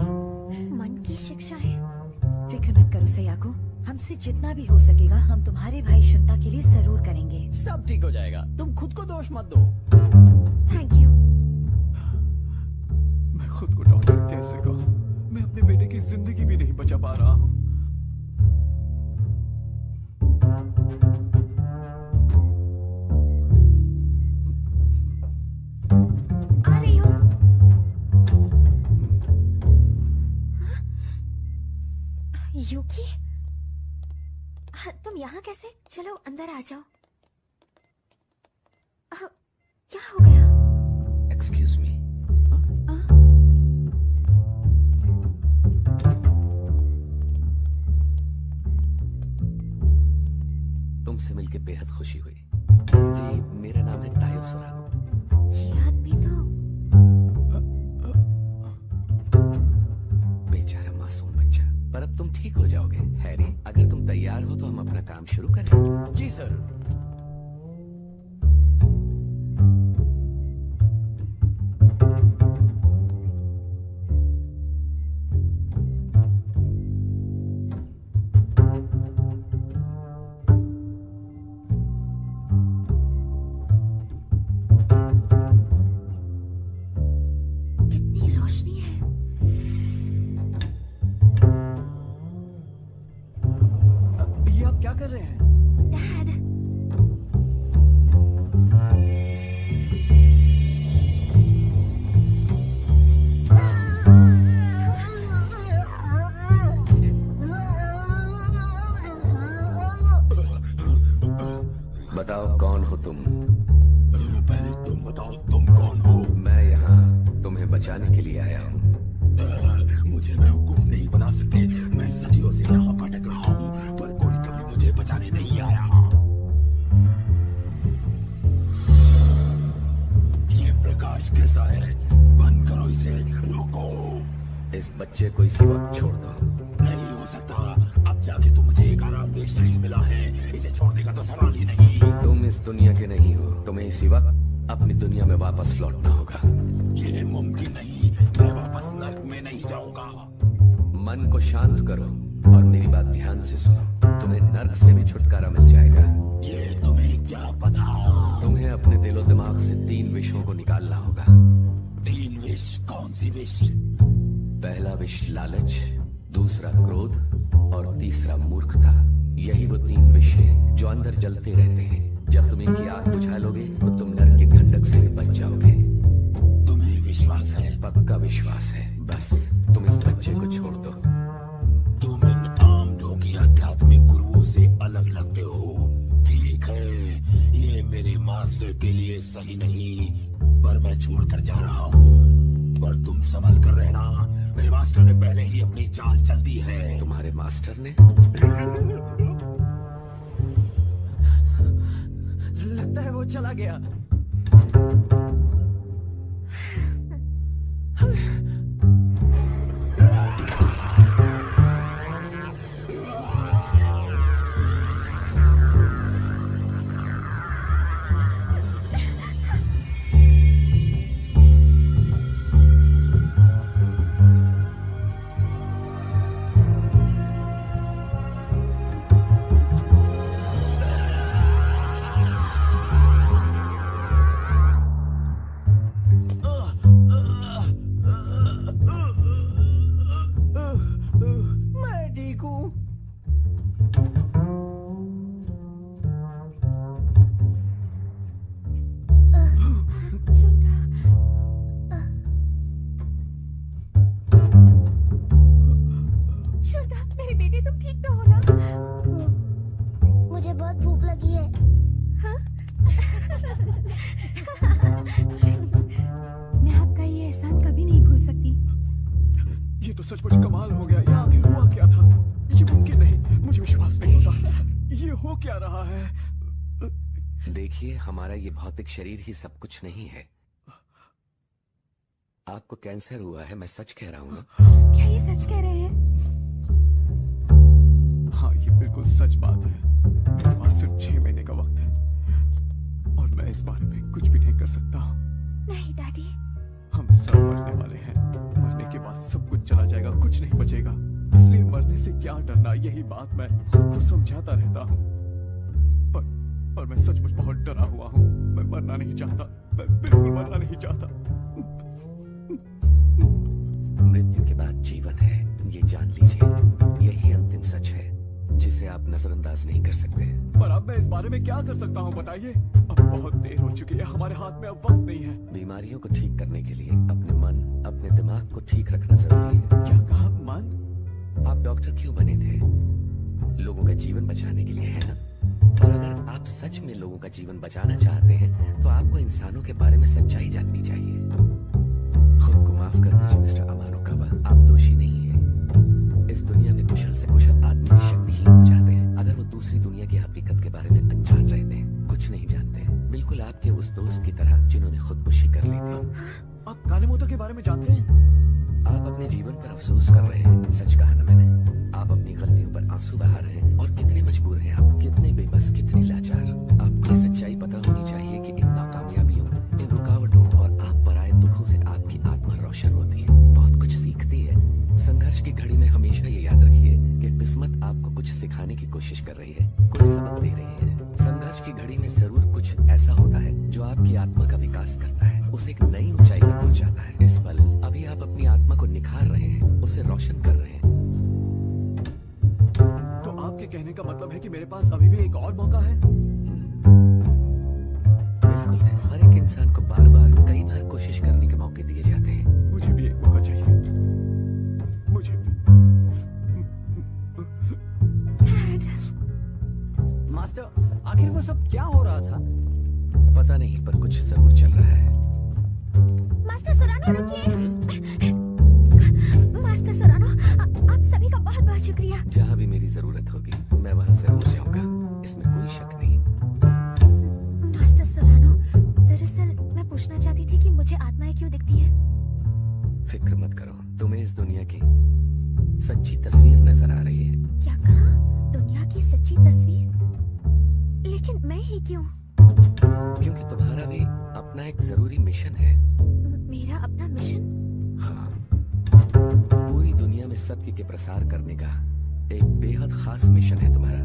मन की शिक्षाएं? फिक्र मत करो सयाको, हमसे जितना भी हो सकेगा हम तुम्हारे भाई शुंता के लिए जरूर करेंगे। सब ठीक हो जाएगा, तुम खुद को दोष मत दो। Thank you. मैं खुद को डॉक्टर कैसे कहूं? मैं अपने बेटे की जिंदगी भी नहीं बचा पा रहा हूं। आ रही हूँ। यूकी, तुम यहाँ कैसे? चलो अंदर आ जाओ। क्या हो गया? Excuse me. तुमसे मिलकर बेहद खुशी हुई। जी, मेरा नाम है तायो सोरानो। ये आदमी तो... बेचारा मासूम बच्चा पर अब तुम ठीक हो जाओगे। हैरी, अगर तुम तैयार हो तो हम अपना काम शुरू करें। जी सर। कितनी रोशनी है। ये आप क्या कर रहे हैं? डैड, बताओ कौन हो तुम? पहले तुम बताओ तुम कौन हो? मैं यहाँ तुम्हें बचाने के लिए आया हूँ। मुझे बेवकूफ नहीं बना सकते। मैं सदियों से यहाँ भटक रहा हूँ, पर कोई कभी मुझे बचाने नहीं आया। ये प्रकाश कैसा है? बंद करो इसे, रोको। इस बच्चे को इसी वक्त छोड़ दो। नहीं हो सकता। अब जाके तो मुझे एक आरामदेह शरीर मिला है, इसे छोड़ने का तो सवाल ही नहीं। तुम इस दुनिया के नहीं हो। तुम्हें इसी वक्त अपनी दुनिया में वापस लौटना होगा। ये मुमकिन नहीं। मैं वापस नर्क में नहीं जाऊंगा। मन को शांत करो और मेरी बात ध्यान से सुनो। तुम्हें नर्क से भी छुटकारा मिल जाएगा। ये तुम्हें क्या पता? तुम्हें अपने दिलो दिमाग से 3 विषों को निकालना होगा। 3 विष? कौन सी विष? पहला विष लालच, दूसरा क्रोध और तीसरा मूर्खता। यही वो 3 विष हैं जो अंदर जलते रहते हैं। जब तुम इनकी आग बुझा लोगे तो तुम नर्क की ठंडक से भी बच जाओगे। तुम्हें विश्वास है? पक्का विश्वास है। बस तुम इस बच्चे को छोड़ दो। तुम इन आम ढोंगी आध्यात्मिक गुरुओं से अलग लगते हो। ठीक है, ये मेरे मास्टर के लिए सही नहीं, पर मैं छोड़कर जा रहा हूँ। पर तुम संभल कर रहना। मेरे मास्टर ने पहले ही अपनी चाल चल दी है। तुम्हारे मास्टर ने? लगता है वो चला गया। सचमुच कमाल हो गया। ये आखिर हुआ क्या था? ये मुमकिन नहीं, मुझे विश्वास नहीं होता। ये हो क्या रहा है? देखिए, हमारा ये भौतिक शरीर ही सब कुछ नहीं है। आपको कैंसर हुआ है, मैं सच कह रहा हूँ ना? क्या ये सच कह रहे हैं? हाँ, ये बिल्कुल सच बात है। मेरे पास सिर्फ 6 महीने का वक्त है और मैं इस बारे में कुछ भी नहीं कर सकता हूँ। नहीं डैडी, हम सब मरने वाले हैं। मरने के बाद सब कुछ चला जाएगा, कुछ नहीं बचेगा। इसलिए मरने से क्या डरना, यही बात मैं खुद को समझाता रहता हूँ। पर मैं सचमुच बहुत डरा हुआ हूँ। मैं मरना नहीं चाहता, मैं बिल्कुल मरना नहीं चाहता। मृत्यु के बाद जीवन है, ये जान लीजिए। यही अंतिम सच है जिसे आप नजरअंदाज नहीं कर सकते। पर अब मैं इस बारे में क्या कर सकता हूँ, बताइए? अब बहुत देर हो चुकी है, हमारे हाथ में अब वक्त नहीं है। बीमारियों को ठीक करने के लिए अपने मन, अपने दिमाग को ठीक रखना जरूरी है। क्या कहा? मन? आप डॉक्टर क्यों बने थे? लोगों का जीवन बचाने के लिए, है ना? और अगर आप सच में लोगों का जीवन बचाना चाहते हैं तो आपको इंसानों के बारे में सच्चाई जाननी चाहिए। खुद को माफ कर दीजिए मिस्टर अमानुकावा, आप दोषी नहीं हैं। इस दुनिया में कुशल से कुशल आदमी भी शक्तिहीन हो जाते हैं अगर वो दूसरी दुनिया की हकीकत के बारे में अनजान रहते हैं, कुछ नहीं जानते। बिल्कुल आपके उस दोस्त की तरह जिन्होंने खुदकुशी कर ली थी। आप काले मोता के बारे में जानते हैं? आप अपने जीवन पर अफसोस कर रहे हैं, सच कहा ना मैंने। आप अपनी गलतियों पर आंसू बहा रहे हैं और कितने मजबूर हैं आप, कितने बेबस, कितने लाचार। आपको ये सच्चाई पता होनी चाहिए कि इन नाकामयाबियों, इन रुकावटों और आप पर आए दुखों से आपकी आत्मा रोशन होती है, बहुत कुछ सीखती है। संघर्ष की घड़ी में हमेशा ये याद रखिए कि किस्मत आपको कुछ सिखाने की कोशिश कर रही है, कोई सबक दे रही है। संघर्ष की घड़ी में जरूर कुछ ऐसा होता है जो आपकी आत्मा का विकास करता है, उसे एक नई ऊंचाई पर पहुंचाता है। इस पल अभी आप अपनी आत्मा को निखार रहे हैं, उसे रोशन कर रहे हैं। तो आपके कहने का मतलब है कि मेरे पास अभी भी एक और मौका है? बिल्कुल है। हर एक इंसान को बार बार, कई बार कोशिश करने के मौके दिए जाते हैं। मुझे भी एक मौका चाहिए, मुझे भी। मास्टर, आखिर वो सब क्या हो रहा था? पता नहीं, पर कुछ जरूर चल रहा है। मास्टर सोरानो, रुकिए। मास्टर सोरानो, आप सभी का बहुत बहुत शुक्रिया। जहाँ भी मेरी जरूरत होगी मैं वहाँ जरूर जाऊंगा, इसमें कोई शक नहीं। मास्टर सोरानो, दरअसल मैं पूछना चाहती थी कि मुझे आत्माएं क्यों दिखती हैं? फिक्र मत करो, तुम्हें इस दुनिया की सच्ची तस्वीर नजर आ रही है। क्या कहा? दुनिया की सच्ची तस्वीर? लेकिन मैं ही क्यों? क्योंकि तुम्हारा भी अपना एक जरूरी मिशन है। मेरा अपना मिशन? हाँ, पूरी दुनिया में सत्य के प्रसार करने का एक बेहद खास मिशन है तुम्हारा।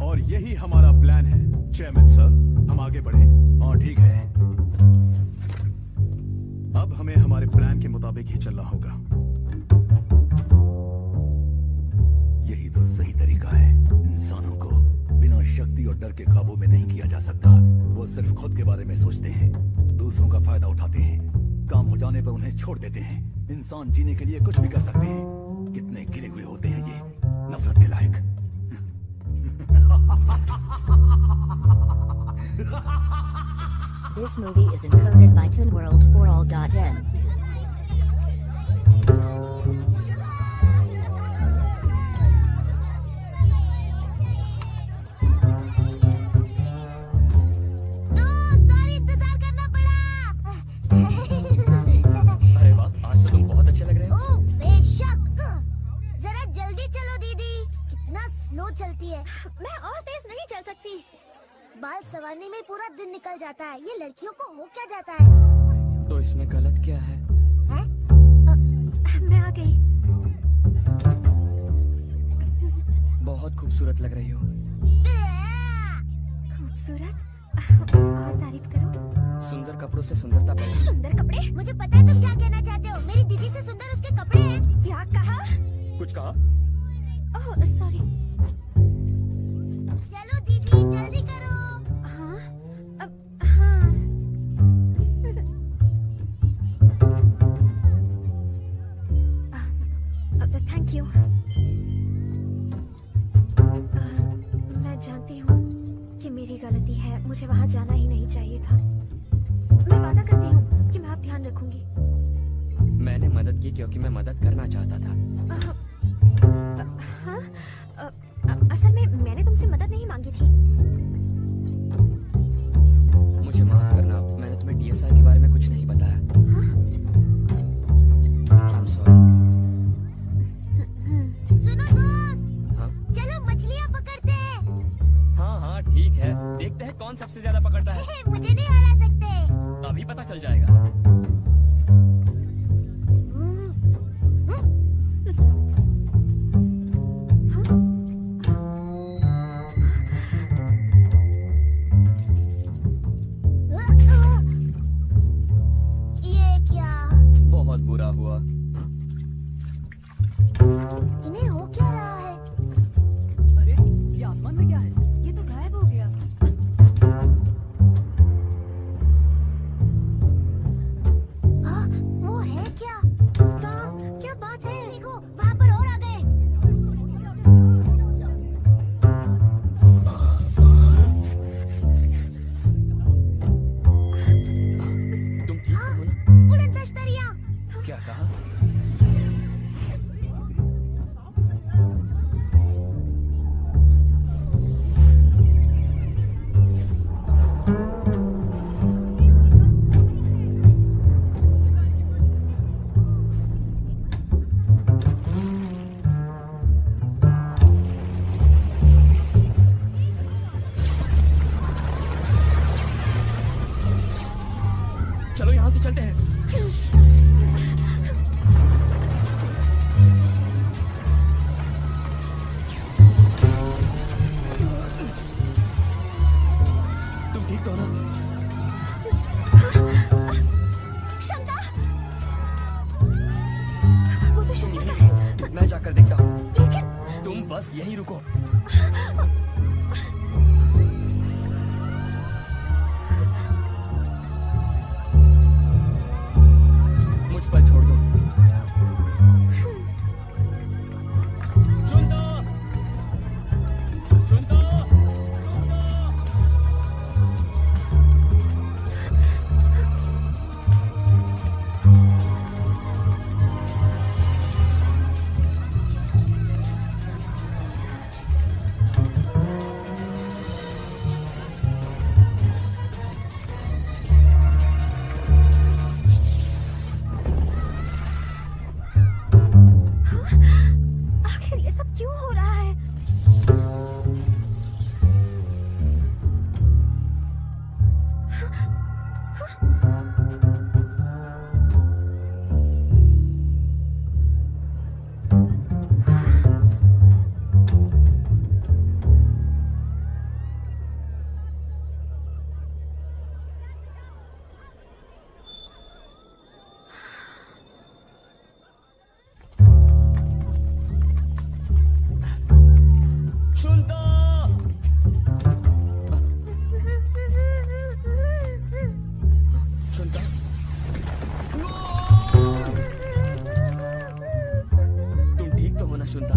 और यही हमारा प्लान है चेयरमैन सर, हम आगे बढ़े। हाँ ठीक है। अब हमें हमारे प्लान के मुताबिक ही चलना होगा। यही तो सही तरीका है। इंसानों को बिना शक्ति और डर के काबू में नहीं किया जा सकता। वो सिर्फ खुद के बारे में सोचते हैं, दूसरों का फायदा उठाते हैं, काम हो जाने पर उन्हें छोड़ देते हैं। इंसान जीने के लिए कुछ भी कर सकते हैं। कितने गिरे हुए होते हैं ये, नफरत के लायक। This movie is encoded by ToonWorld4All.in. अरे वाह, आज तो तुम बहुत अच्छे लग रहे हो। ओह, बेशक। जरा जल्दी चलो दीदी, कितना स्लो चलती है। मैं और तेज नहीं चल सकती। बाल संवारने में पूरा दिन निकल जाता है। ये लड़कियों को हो क्या जाता है? तो इसमें गलत क्या है? मैं आ गई। बहुत खूबसूरत लग रही हो। खूबसूरत? और तारीफ करो। सुंदर कपड़ों से सुंदरता बढ़े। सुंदर कपड़े? मुझे पता है तुम क्या कहना चाहते हो। मेरी दीदी से सुंदर उसके कपड़े हैं। क्या कहा? कुछ कहा? Oh sorry. चलो दीदी जल्दी करो। हाँ हाँ। Thank you. मैं जानती हूँ कि मेरी गलती है, मुझे वहाँ जाना ही नहीं चाहिए था। मैं वादा करती हूँ कि मैं आप ध्यान रखूंगी। मैंने मदद की क्योंकि मैं मदद करना चाहता था। हाँ? असल में मैंने तुमसे मदद नहीं मांगी थी। मुझे माफ करना, मैंने तुम्हें DSI के बारे में कुछ नहीं बताया। I'm sorry। सुनो दोस्त, हाँ? चलो मछलियाँ पकड़ते हैं। हाँ हाँ ठीक है, देखते हैं कौन सबसे ज्यादा पकड़ता है। मुझे नहीं हरा सकते। अभी पता चल जाएगा। ये क्या? बहुत बुरा हुआ। इन्हें हो क्या रहा है? अरे ये आसमान में क्या है? ये तो गायब हो गया। हाँ, वो है क्या? क्या बात है? देखो वहाँ पर और आ गए। तुम ठीक हो ना? उड़न दस्तरिया। क्या कहा? चलो यहाँ से चलते हैं। तुम ठीक तो हो ना? शांता, तुम यहीं, मैं जाकर देखता हूँ। लेकिन तुम बस यहीं रुको। मुझ पर छोड़ दो। चुंदा, चुंदा, आखिर ये सब क्यों हो रहा है? चुंदा, चुंदा, तुम ठीक तो हो ना चुंदा?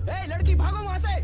ए, लड़की भागो वहां से।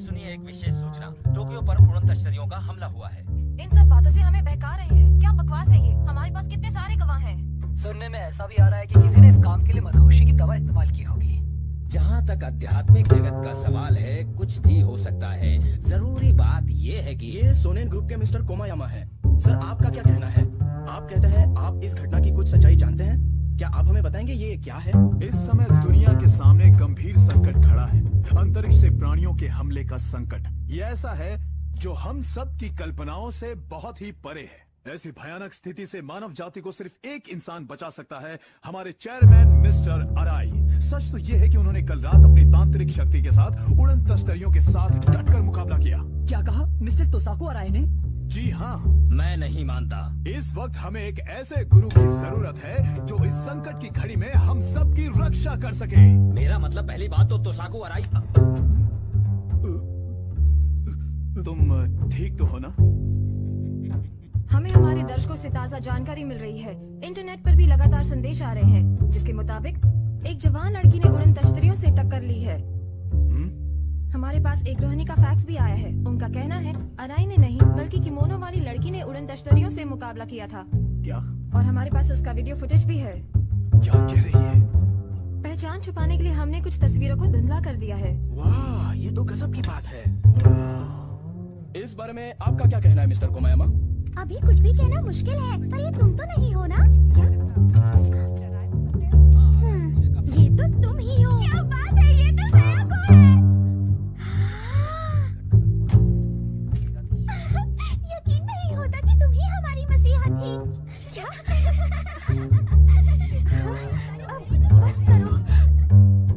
सुनिए एक विशेष सूचना। टोक्यो पर उड़न तश्तरियों का हमला हुआ है। इन सब बातों से हमें बहका रहे हैं। क्या बकवास है ये? हमारे पास कितने सारे गवाह हैं। सुनने में ऐसा भी आ रहा है कि किसी ने इस काम के लिए मधुशी की दवा इस्तेमाल की होगी। जहाँ तक आध्यात्मिक जगत का सवाल है, कुछ भी हो सकता है। जरूरी बात ये है कि ये सोनेन ग्रुप के मिस्टर कोमायामा है। सर, आपका क्या कहना है? आप कहते हैं आप इस घटना की कुछ सच्चाई जानते हैं। क्या आप हमें बताएंगे ये क्या है? इस समय दुनिया के सामने गंभीर संकट खड़ा है। अंतरिक्ष से प्राणियों के हमले का संकट। ये ऐसा है जो हम सब की कल्पनाओं से बहुत ही परे है। ऐसी भयानक स्थिति से मानव जाति को सिर्फ एक इंसान बचा सकता है, हमारे चेयरमैन मिस्टर अराई। सच तो ये है कि उन्होंने कल रात अपनी तांत्रिक शक्ति के साथ उड़न तश्तरियों के साथ डटकर मुकाबला किया। क्या कहा मिस्टर तोसाकू अराई ने? जी हाँ, मैं नहीं मानता। इस वक्त हमें एक ऐसे गुरु की जरूरत है जो इस संकट की घड़ी में हम सब की रक्षा कर सके। मेरा मतलब पहली बात तो तोसाकू अराई। तुम ठीक तो हो ना? हमें हमारे दर्शकों से ताज़ा जानकारी मिल रही है। इंटरनेट पर भी लगातार संदेश आ रहे हैं जिसके मुताबिक एक जवान लड़की ने उड़न तश्तरियों से टक्कर ली है। हमारे पास एक गृहिणी का फैक्स भी आया है। उनका कहना है अराई ने नहीं बल्कि किमोनो वाली लड़की ने उड़न तश्तरियों से मुकाबला किया था। क्या? और हमारे पास उसका वीडियो फुटेज भी है। क्या कह रही है? पहचान छुपाने के लिए हमने कुछ तस्वीरों को धुंधला कर दिया है। वाह, ये तो गजब की बात है। इस बारे में आपका क्या कहना है मिस्टर कोमायामा? अभी कुछ भी कहना मुश्किल है, पर ये तुम तो नहीं हो ना? क्या? ये तो तुम ही हो। क्या बात है, ये तो सायाको है। यकीन नहीं होता कि तुम ही हमारी मसीहा थी। क्या? अब बस करो।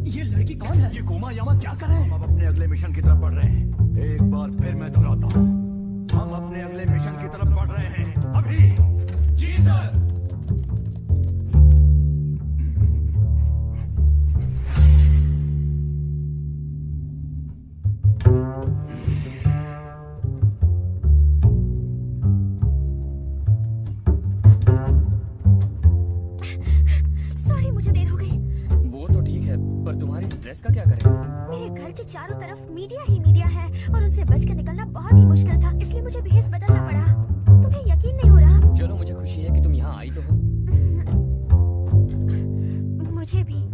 ये लड़की कौन है? ये कोमायामा क्या कर रहे हैं? हम अपने अगले मिशन की तरफ बढ़ रहे हैं। एक बार फिर मैं दोहराता हूँ, हम अपने अगले मिशन की तरफ बढ़ रहे हैं अभी। जी सर। सॉरी, मुझे देर हो गई। वो तो ठीक है, पर तुम्हारी इस ड्रेस का क्या करें? मेरे घर के चारों तरफ मीडिया ही मीडिया है और उनसे बचकर निकलना बहुत ही मुश्किल था, इसलिए मुझे भेस बदलना पड़ा। तुम्हें यकीन नहीं हो रहा? चलो, मुझे खुशी है कि तुम यहाँ आई तो हो। मुझे भी।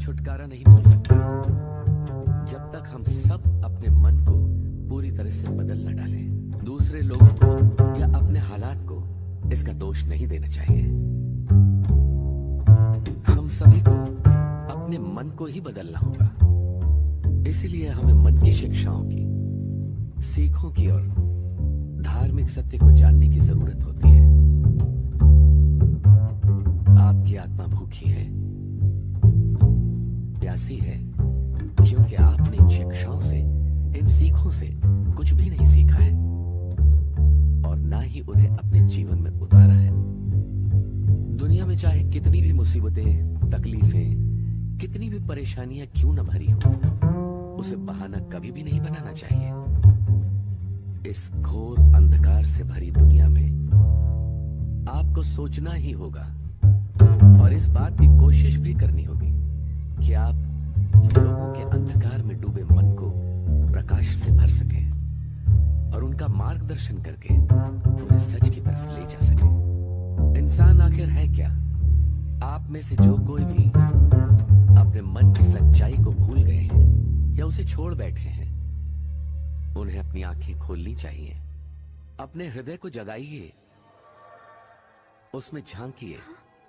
छुटकारा नहीं मिल सकता जब तक हम सब अपने मन को पूरी तरह से बदल न डालें। दूसरे लोगों को या अपने हालात को इसका दोष नहीं देना चाहिए। हम सभी को अपने मन को ही बदलना होगा। इसीलिए हमें मन की शिक्षाओं की, सीखों की और धार्मिक सत्य को जानने की जरूरत होती है। आपकी आत्मा भूखी है, प्यासी है, क्योंकि आपने इन शिक्षाओं से, इन सीखों से कुछ भी नहीं सीखा है और ना ही उन्हें अपने जीवन में उतारा है। दुनिया में चाहे कितनी भी मुसीबतें, तकलीफें, कितनी भी परेशानियां क्यों न भरी हो, उसे बहाना कभी भी नहीं बनाना चाहिए। इस घोर अंधकार से भरी दुनिया में आपको सोचना ही होगा और इस बात की कोशिश भी करनी होगी कि आप लोगों के अंधकार में डूबे मन को प्रकाश से भर सकें और उनका मार्गदर्शन करके उन्हें सच की तरफ ले जा सकें। इंसान आखिर है क्या? आप में से जो कोई भी अपने मन की सच्चाई को भूल गए हैं या उसे छोड़ बैठे हैं, उन्हें अपनी आंखें खोलनी चाहिए। अपने हृदय को जगाइए, उसमें झांकिए,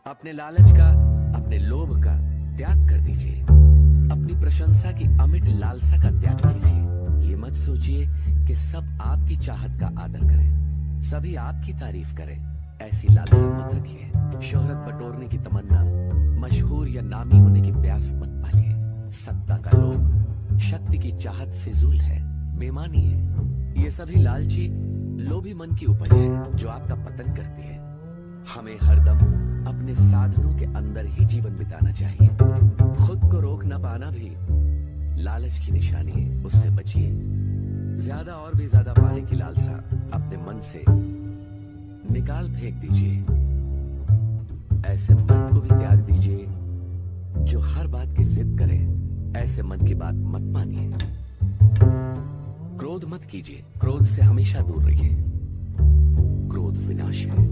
अपने लालच का, अपने लोभ का त्याग कर दीजिए, अपनी प्रशंसा की अमिट लालसा का त्याग कीजिए। ये मत सोचिए कि सब आपकी चाहत का आदर करें, सभी आपकी तारीफ करें, ऐसी लालसा मत रखिए। शोहरत बटोरने की तमन्ना, मशहूर या नामी होने की प्यास मत पालिए। सत्ता का लोभ, शक्ति की चाहत फिजूल है, बेमानी है। ये सभी लालची, लोभी मन की उपज है जो आपका पतन करती है। हमें हरदम अपने साधनों के अंदर ही जीवन बिताना चाहिए। खुद को रोक न पाना भी लालच की निशानी है, उससे बचिए। ज्यादा और भी ज्यादा पाने की लालसा अपने मन से निकाल फेंक दीजिए। ऐसे मन को भी त्याग दीजिए जो हर बात की जिद करे। ऐसे मन की बात मत मानिए। क्रोध मत कीजिए, क्रोध से हमेशा दूर रहिए। क्रोध विनाश है।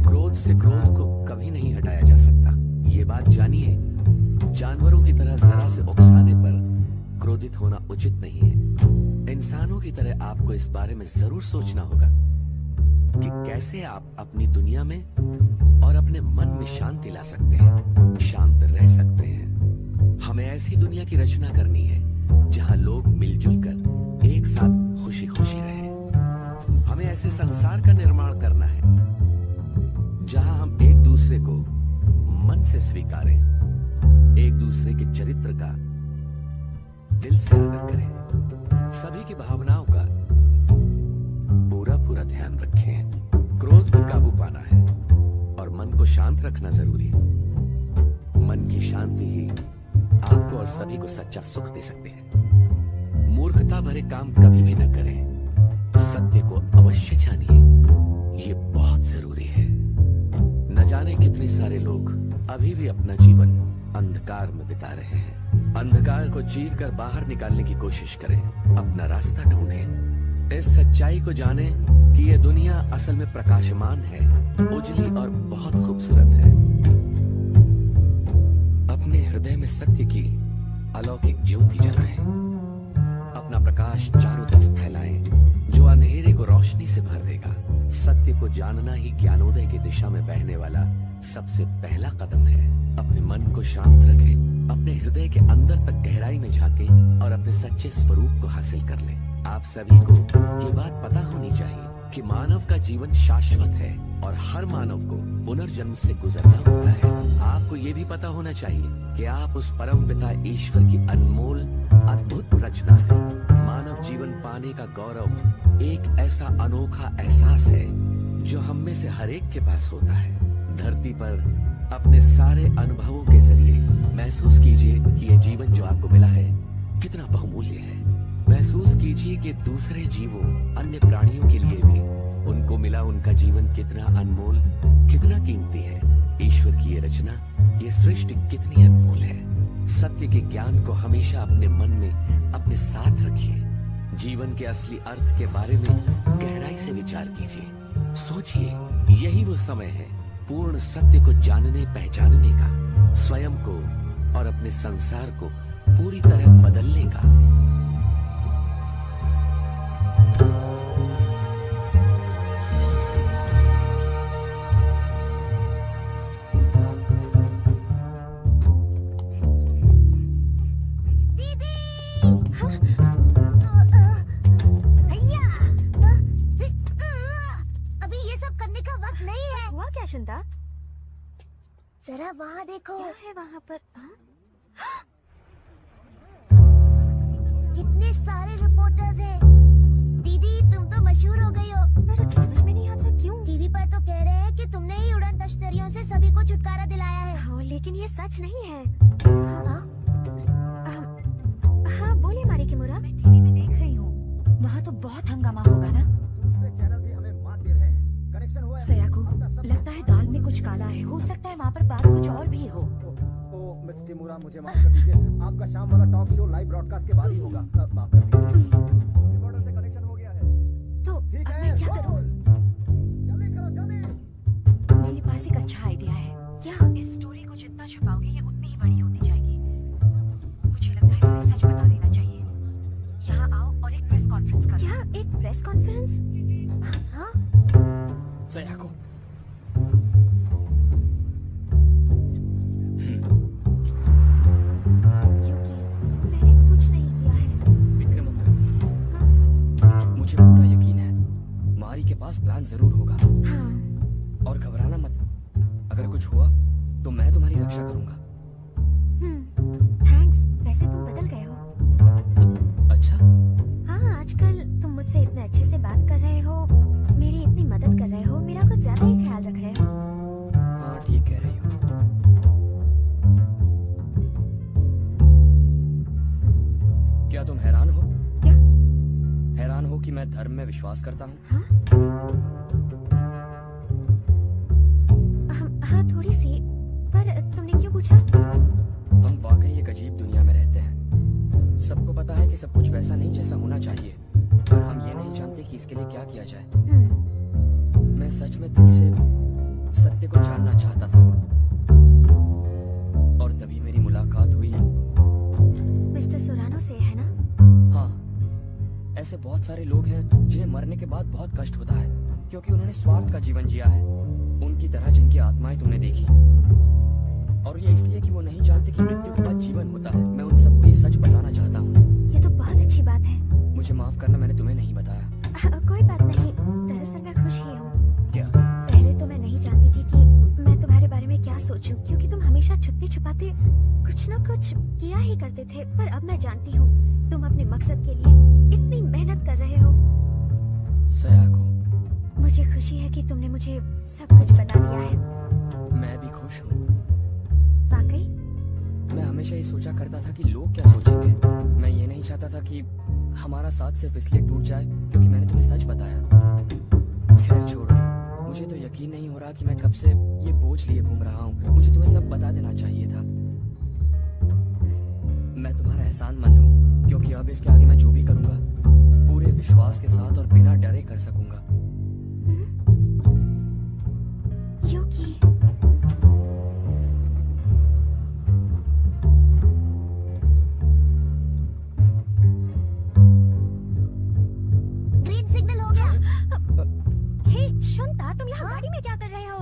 क्रोध से क्रोध को कभी नहीं हटाया जा सकता, ये बात जानिए। जानवरों की तरह जरा से उकसाने पर क्रोधित होना उचित नहीं है। इंसानों की तरह आपको इस बारे में जरूर सोचना होगा कि कैसे आप अपनी दुनिया में और अपने मन में शांति ला सकते हैं, शांत रह सकते हैं। हमें ऐसी दुनिया की रचना करनी है जहां लोग मिलजुल कर एक साथ खुशी खुशी रहें। हमें ऐसे संसार का निर्माण करना है जहां हम एक दूसरे को मन से स्वीकारें, एक दूसरे के चरित्र का दिल से आदर करें, सभी की भावनाओं का पूरा पूरा ध्यान रखें। क्रोध पर काबू पाना है और मन को शांत रखना जरूरी है। मन की शांति ही आपको और सभी को सच्चा सुख दे सकते हैं। मूर्खता भरे काम कभी भी न करें। सत्य को अवश्य जानिए, ये बहुत जरूरी है। न जाने कितने सारे लोग अभी भी अपना जीवन अंधकार में बिता रहे हैं। अंधकार को चीर कर बाहर निकालने की कोशिश करें, अपना रास्ता ढूंढें। इस सच्चाई को जाने कि ये दुनिया असल में प्रकाशमान है, उजली और बहुत खूबसूरत है। अपने हृदय में सत्य की अलौकिक ज्योति जलाएं, अपना प्रकाश चारों तरफ फैलाएं जो अंधेरे को रोशनी से भर देगा। सत्य को जानना ही ज्ञानोदय की दिशा में बहने वाला सबसे पहला कदम है। अपने मन को शांत रखें, अपने हृदय के अंदर तक गहराई में झांकें और अपने सच्चे स्वरूप को हासिल कर लें। आप सभी को ये बात पता होनी चाहिए कि मानव का जीवन शाश्वत है और हर मानव को पुनर्जन्म से गुजरना होता है। आपको ये भी पता होना चाहिए कि आप उस परम पिता ईश्वर की अनमोल अद्भुत रचना है। मानव जीवन पाने का गौरव एक ऐसा अनोखा एहसास है जो हम में से हर एक के पास होता है। धरती पर अपने सारे अनुभवों के जरिए महसूस कीजिए कि यह जीवन जो आपको मिला है कितना बहुमूल्य है। महसूस कीजिए कि दूसरे जीवों, अन्य प्राणियों के लिए भी उनको मिला उनका जीवन कितना अनमोल, कितना कीमती है। ईश्वर की ये रचना, ये सृष्टि कितनी अनमोल है। सत्य के ज्ञान को हमेशा अपने मन में अपने साथ रखिए। जीवन के असली अर्थ के बारे में गहराई से विचार कीजिए। सोचिए, यही वो समय है पूर्ण सत्य को जानने पहचानने का, स्वयं को और अपने संसार को पूरी तरह बदलने का। चिंता, जरा वहाँ देखो। क्या है वहाँ पर? कितने सारे रिपोर्टर्स हैं। दीदी, तुम तो मशहूर हो गई हो। पर समझ में नहीं आता क्यों। टीवी पर तो कह रहे हैं कि तुमने ही उड़न तश्तरियों से सभी को छुटकारा दिलाया है। हाँ, लेकिन ये सच नहीं है। हाँ, बोलिए मारी किमुरा। मैं टीवी में देख रही हूँ, वहाँ तो बहुत हंगामा होगा ना। दूसरे चैनल भी हमें मात दे रहे हैं। कनेक्शन हुआ है। सयाको, लगता है दाल में कुछ काला है। हो सकता है वहाँ पर बात कुछ और भी हो। मिस किमुरा, मुझे माफ कर दीजिए। आपका शाम वाला टॉक शो लाइव ब्रॉडकास्ट के बाद ही होगा। माफ कर दीजिए। रिपोर्टर से कनेक्शन हो गया है। तो ठीक है, मैं क्या करूँ? जल्दी करो, जल्दी। मेरे पास एक अच्छा आइडिया है। क्या? इस स्टोरी को जितना छुपाओगे ये उतनी ही बड़ी होती जाएगी। मुझे लगता है तुम्हें सच बता देना चाहिए। यहाँ आओ और एक प्रेस कॉन्फ्रेंस करो। क्या? एक प्रेस कॉन्फ्रेंस? हाँ? सयाको, मुझे पूरा यकीन है मारी के पास प्लान जरूर होगा। हाँ। और घबराना मत, अगर कुछ हुआ तो मैं तुम्हारी रक्षा करूंगा। थैंक्स। वैसे तुम बदल गए हो। अच्छा? हाँ, आजकल तुम मुझसे इतने अच्छे से बात कर रहे हो, मेरी इतनी मदद कर रहे हो, मेरा कुछ ज्यादा ही ख्याल रख रहे हो। हाँ, ठीक कह रही हो। क्या तुम हैरान हो? क्या? हैरान हो कि मैं धर्म में विश्वास करता हूँ? हाँ, थोड़ी सी। पर तुमने क्यों पूछा? हम वाकई एक अजीब दुनिया में रहते हैं। सबको पता है कि सब कुछ वैसा नहीं जैसा होना चाहिए, पर हम ये नहीं जानते कि इसके लिए क्या किया जाए। मैं सच में दिल से सत्य को जानना चाहता था, और तभी मेरी मुलाकात हुई मिस्टर सोरानो से, है ना? हाँ, ऐसे बहुत सारे लोग हैं जिन्हें मरने के बाद बहुत कष्ट होता है, क्योंकि उन्होंने स्वार्थ का जीवन जिया है, उनकी तरह जिनकी आत्माएं तुमने देखी। और ये इसलिए कि वो नहीं जानते कि मृत्यु के बाद जीवन होता है। मैं उन सबको ये सच बताना चाहता हूँ। ये तो बहुत अच्छी बात है। मुझे माफ करना, मैंने तुम्हें नहीं बताया। कोई बात नहीं, दरअसल मैं खुश ही हूँ। क्या? पहले तो मैं नहीं जानती थी कि मैं तुम्हारे बारे में क्या सोचूं, क्योंकि तुम हमेशा छुपते छुपाते कुछ न कुछ किया ही करते थे। पर अब मैं जानती हूँ तुम अपने मकसद के लिए इतनी मेहनत कर रहे हो। सयाको, मुझे खुशी है कि तुमने मुझे सब कुछ बता दिया है। मैं भी खुश हूँ। वाकई? मैं हमेशा ये सोचा करता था कि लोग क्या सोचेंगे। मैं ये नहीं चाहता था कि हमारा साथ सिर्फ इसलिए टूट जाए क्योंकि मैंने तुम्हें सच बताया। खैर छोड़ो, मुझे तो यकीन नहीं हो रहा कि मैं कब से ये बोझ लिए घूम रहा हूँ। मुझे तुम्हें सब बता देना चाहिए था। मैं तुम्हारा एहसानमंद हूँ, क्योंकि अब इसके आगे मैं जो भी करूँगा पूरे विश्वास के साथ और बिना डरे कर सकूंगा। यूकी, ग्रीन सिग्नल हो गया। हे शुनता, तुम यहाँ गाड़ी में क्या कर रहे हो?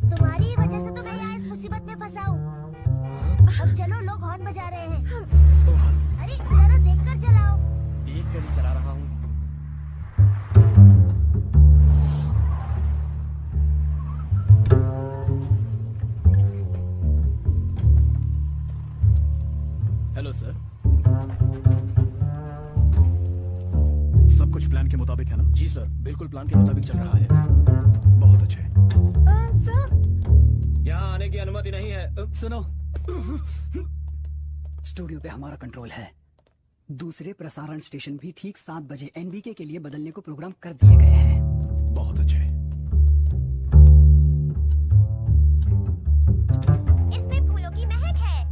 तुम्हारी ही वजह से तो मैं यहाँ इस मुसीबत में फंसा हूँ। अब चलो, लोग हॉर्न बजा रहे हैं। अरे जरा देखकर चलाओ। देख कर ही चला रहा हूँ। हेलो सर, सब कुछ प्लान के मुताबिक है ना? जी सर, बिल्कुल प्लान के मुताबिक चल रहा है। बहुत अच्छे। यहाँ आने की अनुमति नहीं है। सुनो, स्टूडियो पे हमारा कंट्रोल है। दूसरे प्रसारण स्टेशन भी ठीक 7 बजे एनबीके के लिए बदलने को प्रोग्राम कर दिए गए हैं। बहुत अच्छे। इसमें फूलों की महक है।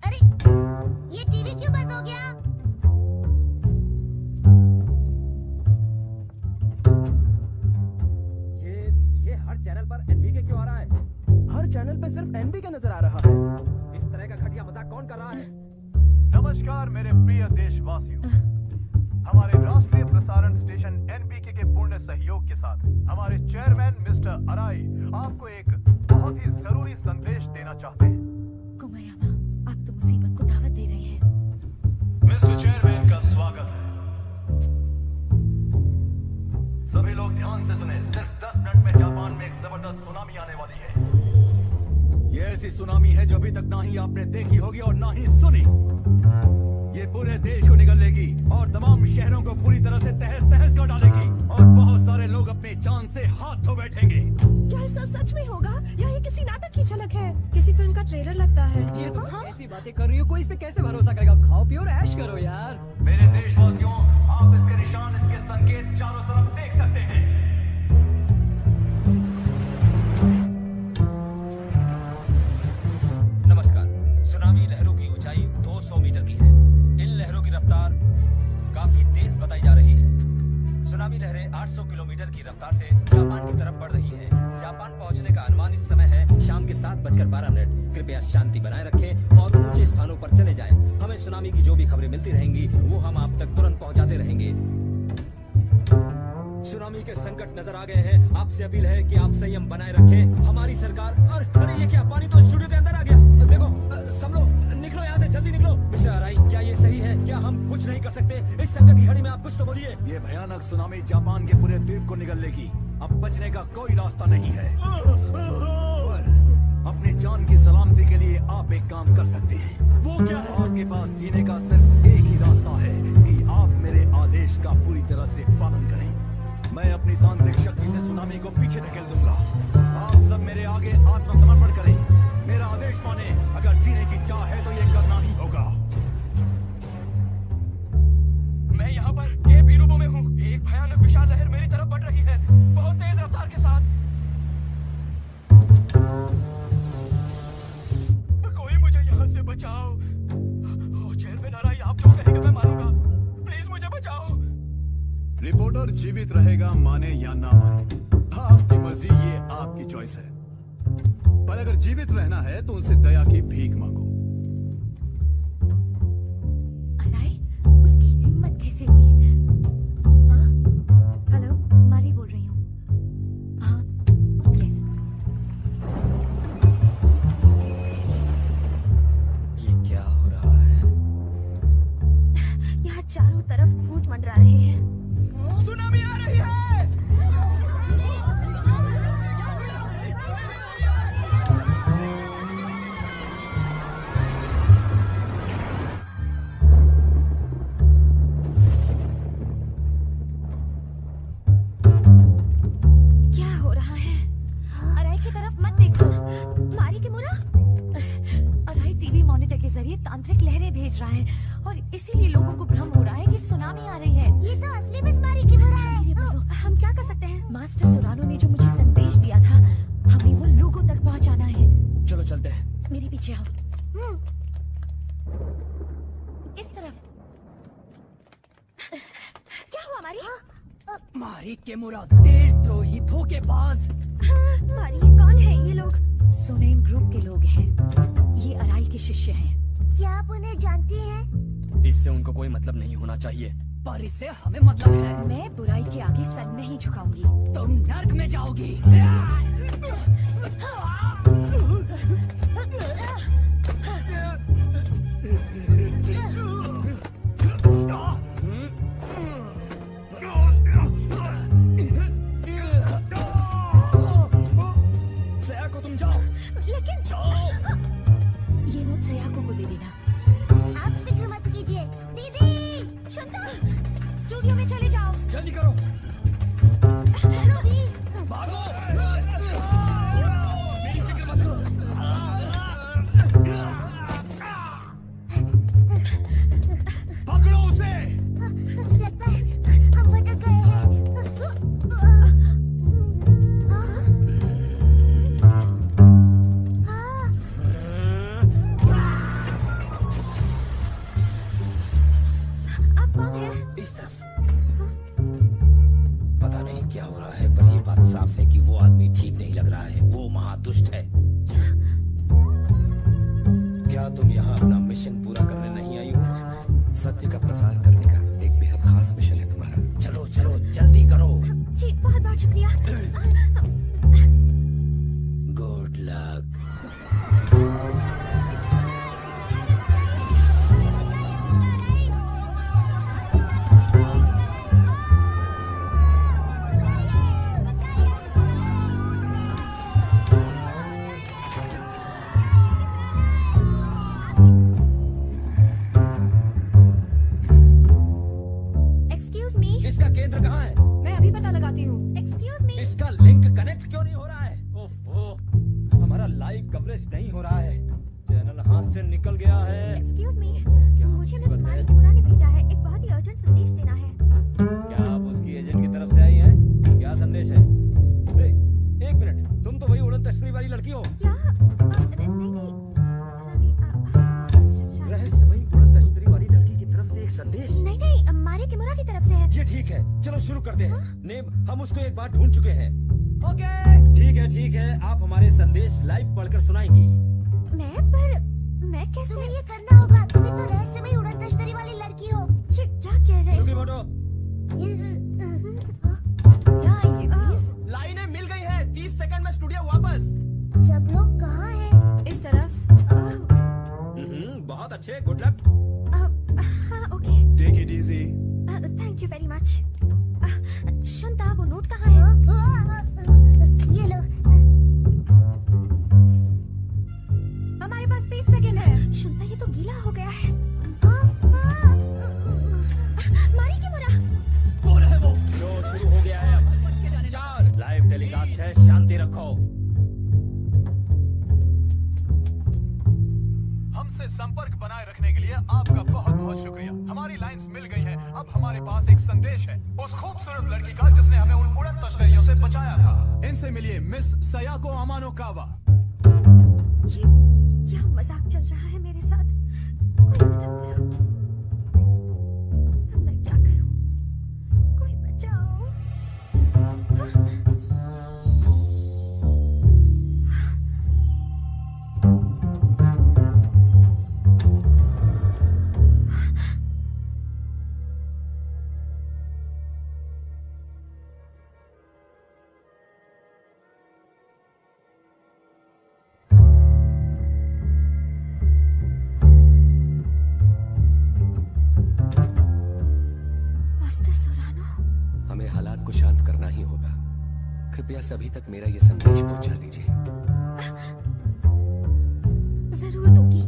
अरे ये टीवी क्यों बंद हो गया? ये हर चैनल पर एनबीके क्यों आ रहा है? हर चैनल पे सिर्फ एनबीके नजर आ रहा है। इस तरह का घटिया मजाक कौन कर रहा है? नमस्कार मेरे प्रिय देशवासियों। हमारे राष्ट्रीय प्रसारण स्टेशन एनबीके के पूर्ण सहयोग के साथ हमारे चेयरमैन मिस्टर अराई आपको एक बहुत ही जरूरी संदेश देना चाहते हैं। कुमायामा, आप तो मुसीबत को दावत दे रहे हैं। मिस्टर चेयरमैन का स्वागत है। सभी लोग ध्यान से सुने, सिर्फ 10 मिनट में जापान में एक जबरदस्त सुनामी आने वाली है। ये ऐसी सुनामी है जो अभी तक ना ही आपने देखी होगी और ना ही सुनी। ये पूरे देश को निगल लेगी और तमाम शहरों को पूरी तरह से तहस तहस कर डालेगी और बहुत सारे लोग अपनी जान से हाथ धो बैठेंगे। क्या ऐसा सच में होगा या ये किसी नाटक की झलक है? किसी फिल्म का ट्रेलर लगता है। ये तो ऐसी बातें कर रही हो, कोई इस पे कैसे भरोसा करेगा? खाओ पियो और ऐश करो यार। मेरे देशवासियों, आप इसके निशान, इसके संकेत चारों तरफ देख सकते हैं। नमस्कार। सुनामी लहरों की ऊंचाई 200 मीटर की है। इन लहरों की रफ्तार काफी तेज बताई जा रही है। सुनामी लहरें 800 किलोमीटर की रफ्तार से जापान की तरफ बढ़ रही है। जापान पहुंचने का अनुमानित समय है शाम के 7:12। कृपया शांति बनाए रखें और ऊंचे स्थानों पर चले जाएं। हमें सुनामी की जो भी खबरें मिलती रहेंगी वो हम आप तक तुरंत पहुंचाते रहेंगे। सुनामी के संकट नजर आ गए हैं। आपसे अपील है कि आप संयम बनाए रखें। हमारी सरकार अरे ये क्या, पानी तो स्टूडियो के अंदर आ गया। देखो सब लोग निकलो यहाँ से, जल्दी निकलो। मिस्टर अराई, क्या ये सही है? क्या हम कुछ नहीं कर सकते? इस संकट की घड़ी में आप कुछ तो बोलिए। ये भयानक सुनामी जापान के पूरे द्वीप को निगल लेगी। अब बचने का कोई रास्ता नहीं है। अपनी जान की सलामती के लिए आप एक काम कर सकते हैं। वो क्या है? आपके पास जीने का सिर्फ एक ही रास्ता है कि आप मेरे आदेश का पूरी तरह से पालन करें। मैं अपनी तांत्रिक शक्ति से सुनामी को पीछे धकेल दूंगा। आप सब मेरे आगे आत्मसमर्पण करें। मेरा आदेश माने। अगर जीने की चाह है तो ये करना ही होगा। मैं यहाँ पर केप इनुबो में हूँ। एक भयानक विशाल लहर मेरी तरफ बढ़ रही है, बहुत तेज रफ्तार के साथ। कोई मुझे यहाँ से बचाओ। जेल में ना रही, आप जो कहेंगे मैं मानूंगा। प्लीज मुझे बचाओ। रिपोर्टर जीवित रहेगा, माने या ना माने, आपकी मर्जी, ये आपकी चॉइस है। पर अगर जीवित रहना है तो उनसे दया की भीख मांगो। अनाई, उसकी हिम्मत कैसे हुई? हाँ? हेलो, मारी बोल रही हूँ। हाँ, यस। ये क्या हो रहा है? यहाँ चारों तरफ भूत मंडरा रहे हैं। सुनामी आ रही है। क्या हो रहा है? अराई की तरफ मत देखो। मारी के मुरा? अराई टीवी मॉनिटर के जरिए तांत्रिक लहरें भेज रहा है और इसीलिए लोगों को भ्रम हो रहा है कि सुनामी आ रही है। ये तो असली में मारी के मुरा है। हम क्या कर सकते हैं? मास्टर सुरानो ने जो मुझे संदेश दिया था, हमें वो लोगों तक पहुंचाना है। चलो चलते हैं। मेरे पीछे आओ। इस तरफ। क्या हुआ मारी? मारी के मुरा देशद्रोही धोखेबाज। मारी, ये कौन है ये लोग? सुनेम ग्रुप के लोग हैं। ये अराई के शिष्य हैं। क्या आप उन्हें जानती हैं? इससे उनको कोई मतलब नहीं होना चाहिए। पर इससे हमें मतलब है। मैं बुराई के आगे सर नहीं झुकाऊंगी। तुम नर्क में जाओगी। सया को तुम जाओ। लेकिन जाओ। ये नोट सयाको को दे देना। आप फिक्र मत कीजिए। दीदी, शुद्धा, स्टूडियो में चले जाओ। जल्दी करो। चलो भी। भागो। मेरी फिक्र मत करो। पकड़ो उसे। लगता है हम भटक गए हैं। आप कौन है? इस तरफ। पता नहीं क्या हो रहा है, पर ये बात साफ है कि वो आदमी ठीक नहीं लग रहा है। वो महादुष्ट है। क्या तुम यहाँ अपना मिशन पूरा करने नहीं आई हो? सत्य का प्रसार करने का एक बेहद खास मिशन है तुम्हारा। चलो चलो जल्दी करो। जी, बहुत बहुत शुक्रिया। Good luck. Excuse me. इसका केंद्र कहाँ है? मैं अभी पता लगाती हूँ। Excuse me. इसका लिंक कनेक्ट क्यों नहीं हो रहा है? ओहो, हमारा लाइव कवरेज नहीं हो रहा है। चैनल हाथ से निकल गया है। एक्सक्यूज मी, क्या मुझे मिस मुसीबत मारी है? के मुरा ने भेजा है। एक बहुत ही अर्जेंट संदेश देना है। क्या आप उसकी एजेंट की तरफ से आई हैं? क्या संदेश है? अरे, एक मिनट, तुम तो वही उड़न तश्तरी वाली लड़की हो। क्या? नहीं, रहस्यमयी उड़न तश्तरी वाली लड़की की तरफ से एक संदेश। नहीं, मारी के मुरा की तरफ से है। ये ठीक है, चलो शुरू करते हैं। नेम, हम उसको एक बार ढूंढ चुके हैं। ओके, ठीक है, आप हमारे संदेश लाइव पढ़कर सुनाएंगी। मैं कैसे? तुम्हें ये करना होगा। तुम तो रहस्यमयी उड़न तश्तरी वाली लड़की हो। ये क्या कह रहे सुगी मोटो। क्या ये प्लीज? लाइनें मिल गई है। 30 सेकंड में स्टूडियो वापस। सब लोग कहाँ हैं? इस तरफ। बहुत अच्छे, गुड लक। हाँ, okay. Take it easy. Thank thank you very much. शुनता, वो नोट कहाँ है? ये लो। हमारे पास 30 सेकंड है। शुनता, ये तो गीला हो गया है। मारी की मुरा। कौन है वो? शो शुरू हो गया है अब। 4 लाइव टेलीकास्ट है, शांति रखो। हमसे संपर्क बनाए रखने के लिए आपका बहुत बहुत शुक्रिया। हमारी लाइंस मिल गई हैं। अब हमारे पास एक संदेश है उस खूबसूरत लड़की का जिसने हमें उन उड़न तश्तरियों से बचाया था। इनसे मिलिए मिस सयाको अमानो कावा। ये क्या मजाक चल रहा है मेरे साथ? कोई मदद करो। अब मैं क्या करूं? कोई बचाओ। हमें हालात को शांत करना ही होगा। कृपया सभी तक मेरा ये संदेश पहुंचा दीजिए। जरूर दूंगी।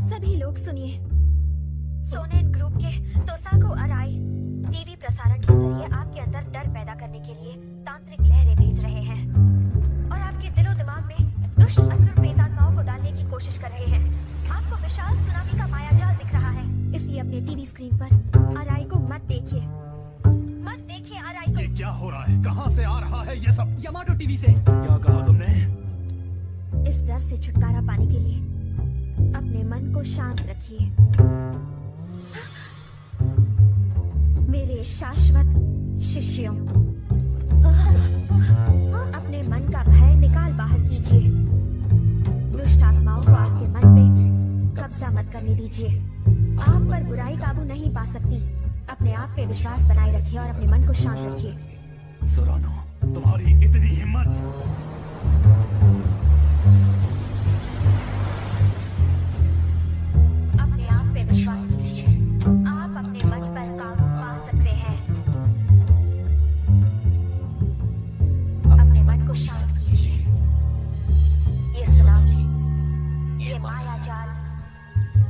सभी लोग सुनिए। सोनेट ग्रुप के तोसाको अराई टीवी प्रसारण के जरिए आपके अंदर डर पैदा करने के लिए तांत्रिक लहरें भेज रहे हैं और आपके दिलो दिमाग में दुष्ट असुर प्रेतात्माओं को डालने की कोशिश कर रहे हैं। आपको विशाल सुनामी का मायाजाल दिख रहा है, इसलिए अपने टीवी स्क्रीन पर अराई को मत देखिए। मत देखिए अराई को। ये क्या हो रहा है? कहाँ से आ रहा है ये सब? यामाटो टीवी से। क्या कहा तुमने? इस डर से छुटकारा पाने के लिए अपने मन को शांत रखिए। मेरे शाश्वत शिष्यों, अपने मन का भय निकाल बाहर कीजिए। दुष्ट आत्माओं को आपके मन पे कब्जा मत करने दीजिए। आप पर बुराई काबू नहीं पा सकती। अपने आप पे विश्वास बनाए रखिए और अपने मन को शांत रखिए। सोरानो, तुम्हारी इतनी हिम्मत! अपने आप पे विश्वास कीजिए। आप अपने मन पर काबू पा सकते हैं। अपने मन को शांत कीजिए। ये सुनामी, ये मायाजाल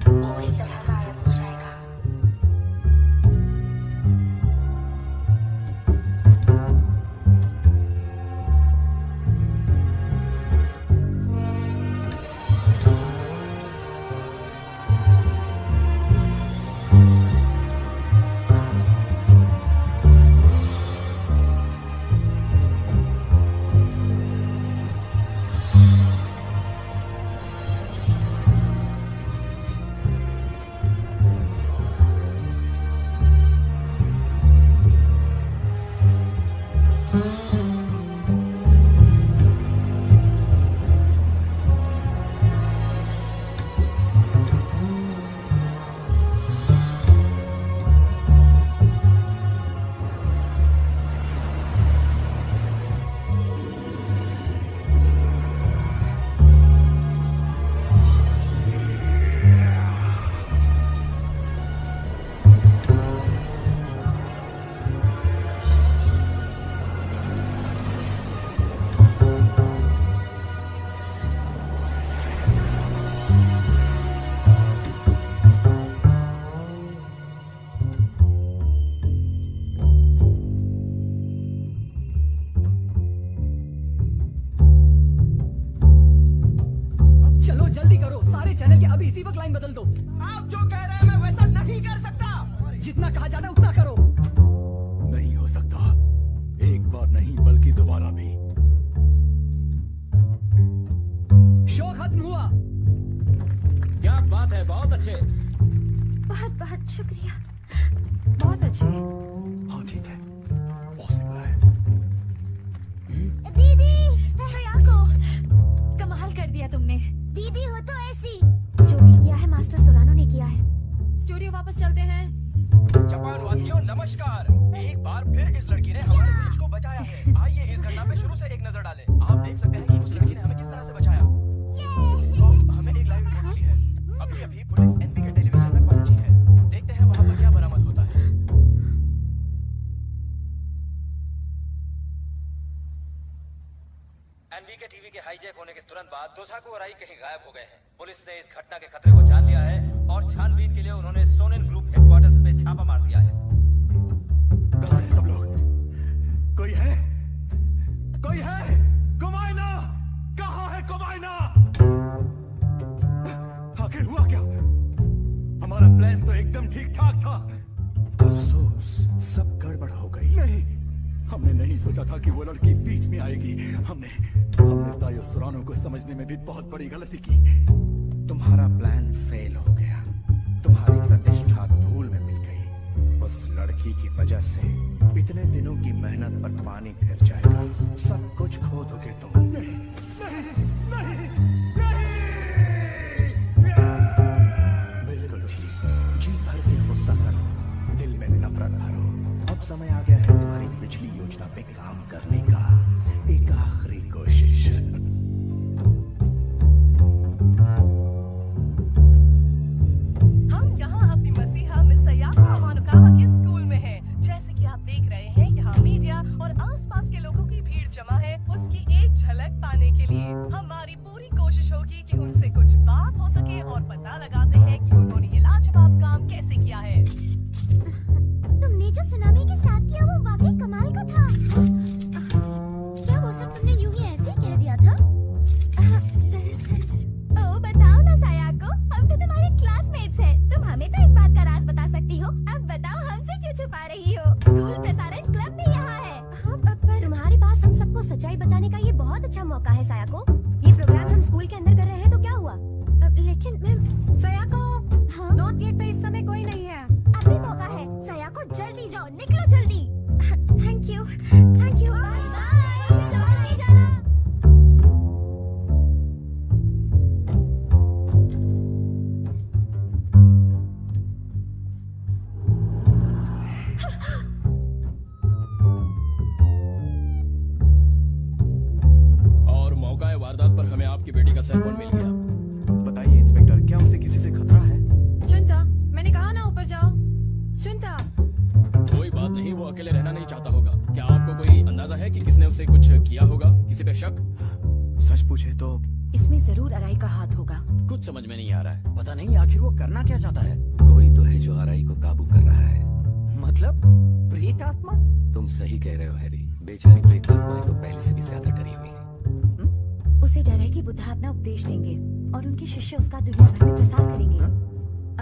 पूरी तरह गायब हो जाएगा। इसी वक्त लाइन बदल दो। आप जो कह रहे हैं मैं वैसा नहीं कर सकता। जितना कहा जाता है उतना करो। नहीं हो सकता, एक बार नहीं बल्कि दोबारा भी। शो खत्म हुआ। क्या बात है, बहुत अच्छे। बहुत बहुत शुक्रिया, बहुत अच्छे। हाँ ठीक है, बॉस ने बुलाया। दीदी सयाको, कमाल कर दिया तुमने। दीदी हो तो ऐसी। जो भी किया है मास्टर सोरानो ने किया है। स्टूडियो वापस चलते हैं। जापान वासियों नमस्कार। एक बार फिर इस लड़की ने हमारे देश को बचाया है। आइए इस घटना पे शुरू से एक नजर डालें। आप देख सकते हैं कि उस लड़की ने हमें किस तरह से बचाया। तो हमें एक लाइव रिपोर्ट मिली है। अभी अभी पुलिस एनबी के टेलीविजन में पहुंची है। देखते हैं वहाँ एनबीके टीवी के हाईजैक होने के तुरंत बाद दोसाकू अराई कहीं गायब हो गए हैं। पुलिस ने इस घटना के खतरे को जान लिया है और छानबीन के लिए उन्होंने सोनेन ग्रुप हेडक्वार्टर्स पे छापा मार दिया है। कहाँ हैं सब लोग? कोई है? कोई है? कुमाइना! कहाँ है कुमाइना? आखिर हुआ क्या? हमारा प्लान तो एकदम ठीक ठाक था। अफसोस, सब गड़बड़ हो गई। नहीं, हमने नहीं सोचा था कि वो लड़की बीच में आएगी। हमने तायो सुरानो को समझने में भी बहुत बड़ी गलती की। तुम्हारा प्लान फेल हो गया। तुम्हारी प्रतिष्ठा धूल में मिल गई। उस लड़की की वजह से इतने दिनों की मेहनत पर पानी फिर जाएगा। सब कुछ खो दोगे तुम। नहीं, नहीं, नहीं, नहीं। बिल्कुल ठीक। जी भर के गुस्सा करो, दिल में नफरत भरो। अब समय आ गया है तुम्हारी पिछली योजना पे काम करने का। एक आखिरी कोशिश। हम यहाँ अपनी मसीहा मिस सयाको अमानुकावा के स्कूल में हैं। जैसे कि आप देख रहे हैं, यहाँ मीडिया और आसपास के लोगों की भीड़ जमा है उसकी एक झलक पाने के लिए। हमारी पूरी कोशिश होगी कि उनसे कुछ बात हो सके और पता लगाते हैं कि उन्होंने ये लाजवाब काम कैसे किया है। तुमने जो सुनामी के साथ किया वो वाकई कमाल का था। क्या वो सब तुमने यूं ही ऐसे कह दिया था? दरअसल ओ बताओ ना सायाको, हम तो तुम्हारे क्लासमेट्स हैं। तुम हमें तो इस बात का राज बता सकती हो। अब बताओ हमसे क्यों छुपा रही हो? स्कूल प्रसारण क्लब भी यहाँ है। हाँ, पर तुम्हारे पास हम सबको सच्चाई बताने का ये बहुत अच्छा मौका है सायाको। ये प्रोग्राम हम स्कूल के अंदर कर रहे हैं तो क्या हुआ? लेकिन मैम सायाको, हाँ? नॉर्थ गेट पे इस समय कोई नहीं है। अभी मौका है सायाको, जल्दी जाओ, निकलो जल्दी। Thank you, thank you. Bye bye, जल्दी जाना। और मौका वारदात पर हमें आपकी बेटी का सेल फोन मिल गया। बताइए इंस्पेक्टर, क्या उसे किसी से खतरा है? शुनता, मैंने कहा ना ऊपर जाओ। शुनता, कोई बात नहीं, वो अकेले रहना नहीं चाहता होगा। क्या आपको कोई अंदाजा है कि किसने उसे कुछ किया होगा? किसी पे शक? सच पूछे तो इसमें जरूर अराई का हाथ होगा। कुछ समझ में नहीं आ रहा है। पता नहीं आखिर वो करना क्या चाहता है। कोई तो है जो अराई को काबू कर रहा है। मतलब प्रेत आत्मा? तुम सही कह रहे हो हैरी। बेचारी प्रेत आत्माएं तो पहले से भी ज्यादा डरी हुई है। उसे डर है कि बुद्धा अपना उपदेश देंगे और उनके शिष्य उसका दुनिया भर में प्रसार करेंगे।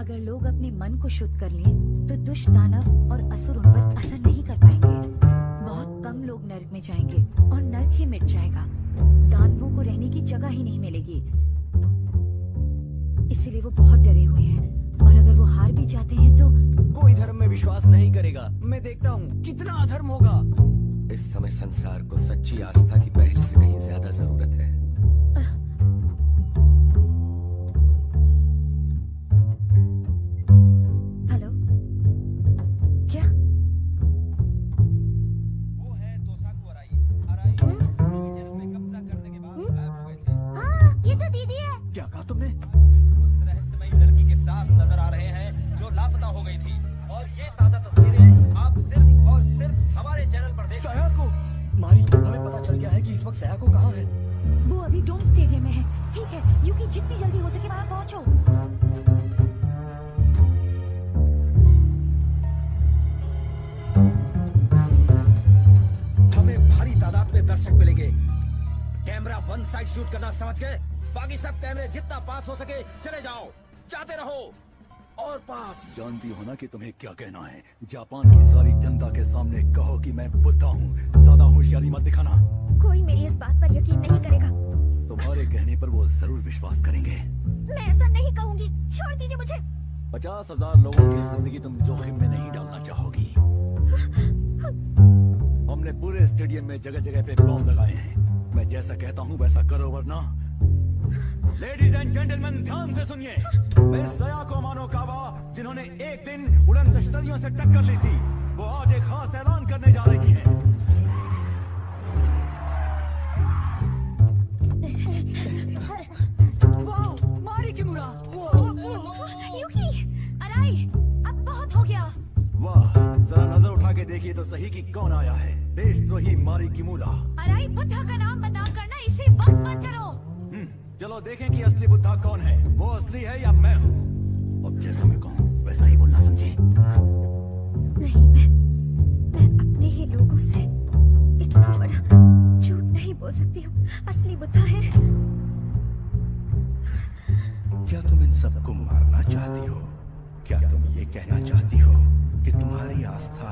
अगर लोग अपने मन को शुद्ध कर लें तो दुष्ट दानव और असुर उन पर असर नहीं कर पाएंगे। बहुत कम लोग नर्क में जाएंगे और नर्क ही मिट जाएगा। दानवों को रहने की जगह ही नहीं मिलेगी। इसीलिए वो बहुत डरे हुए हैं और अगर वो हार भी जाते हैं तो कोई धर्म में विश्वास नहीं करेगा। मैं देखता हूँ कितना अधर्म होगा। इस समय संसार को सच्ची आस्था की पहले से कहीं ज्यादा जरूरत है। हेलो, क्या? वो है दोसाकू अराई। अराई चैनल में कब्जा करने के बाद गायब हो गए थे। हाँ, ये तो दीदी है। क्या कहा तुमने? उस रहस्यमयी लड़की के साथ नजर आ रहे हैं जो लापता हो गई थी। और ये ताजा तस्वीरें आप सिर्फ और सिर्फ हमारे चैनल पर देख सकते हैं। सयाको, मारी, हमें पता चल गया है कि इस वक्त सयाको कहाँ है। वो अभी डोम स्टेडियम में है। ठीक है, यूकी जितनी जल्दी हो सके वहाँ पहुँचो। हमें भारी तादाद में दर्शक मिलेंगे। कैमरा वन साइड शूट करना समझ गए? बाकी सब कैमरे जितना पास हो सके चले जाओ, जाते रहो और पास। जानती हो ना कि तुम्हें क्या कहना है। जापान की सारी जनता के सामने कहो कि मैं बुद्धा हूँ। ज्यादा होशियारी मत दिखाना। कोई मेरी इस बात पर यकीन नहीं करेगा। तुम्हारे कहने पर वो जरूर विश्वास करेंगे। मैं ऐसा नहीं कहूँगी, छोड़ दीजिए मुझे। 50,000 लोगों की जिंदगी तुम जोखिम में नहीं डालना चाहोगी। हमने पूरे स्टेडियम में जगह जगह पे बॉम्ब लगाए हैं। मैं जैसा कहता हूँ वैसा करो वरना। लेडीज एंड जेंटलमैन, ध्यान से सुनिए। मैं सयाको अमानुकावा, जिन्होंने एक दिन उड़न तश्तरियों से टक्कर ली थी, वो आज एक खास ऐलान करने जा रही है। वाओ, मारी किमुरा। यूकी, अराई, अब बहुत हो गया। वाह, जरा नजर उठा के देखिए तो सही कि कौन आया है। देशद्रोही मारी किमुरा। अराई, बुद्धा का नाम बदनाम करना इसे तो देखें कि असली बुद्धा कौन है। वो असली है या मैं हूँ। अब जैसा मैं कहूँ वैसा ही बोलना, समझी? नहीं, मैं अपने ही लोगों से इतना बड़ा झूठ नहीं बोल सकती हूँ। असली बुद्धा है। क्या तुम इन सबको मारना चाहती हो? क्या तुम ये कहना चाहती हो कि तुम्हारी आस्था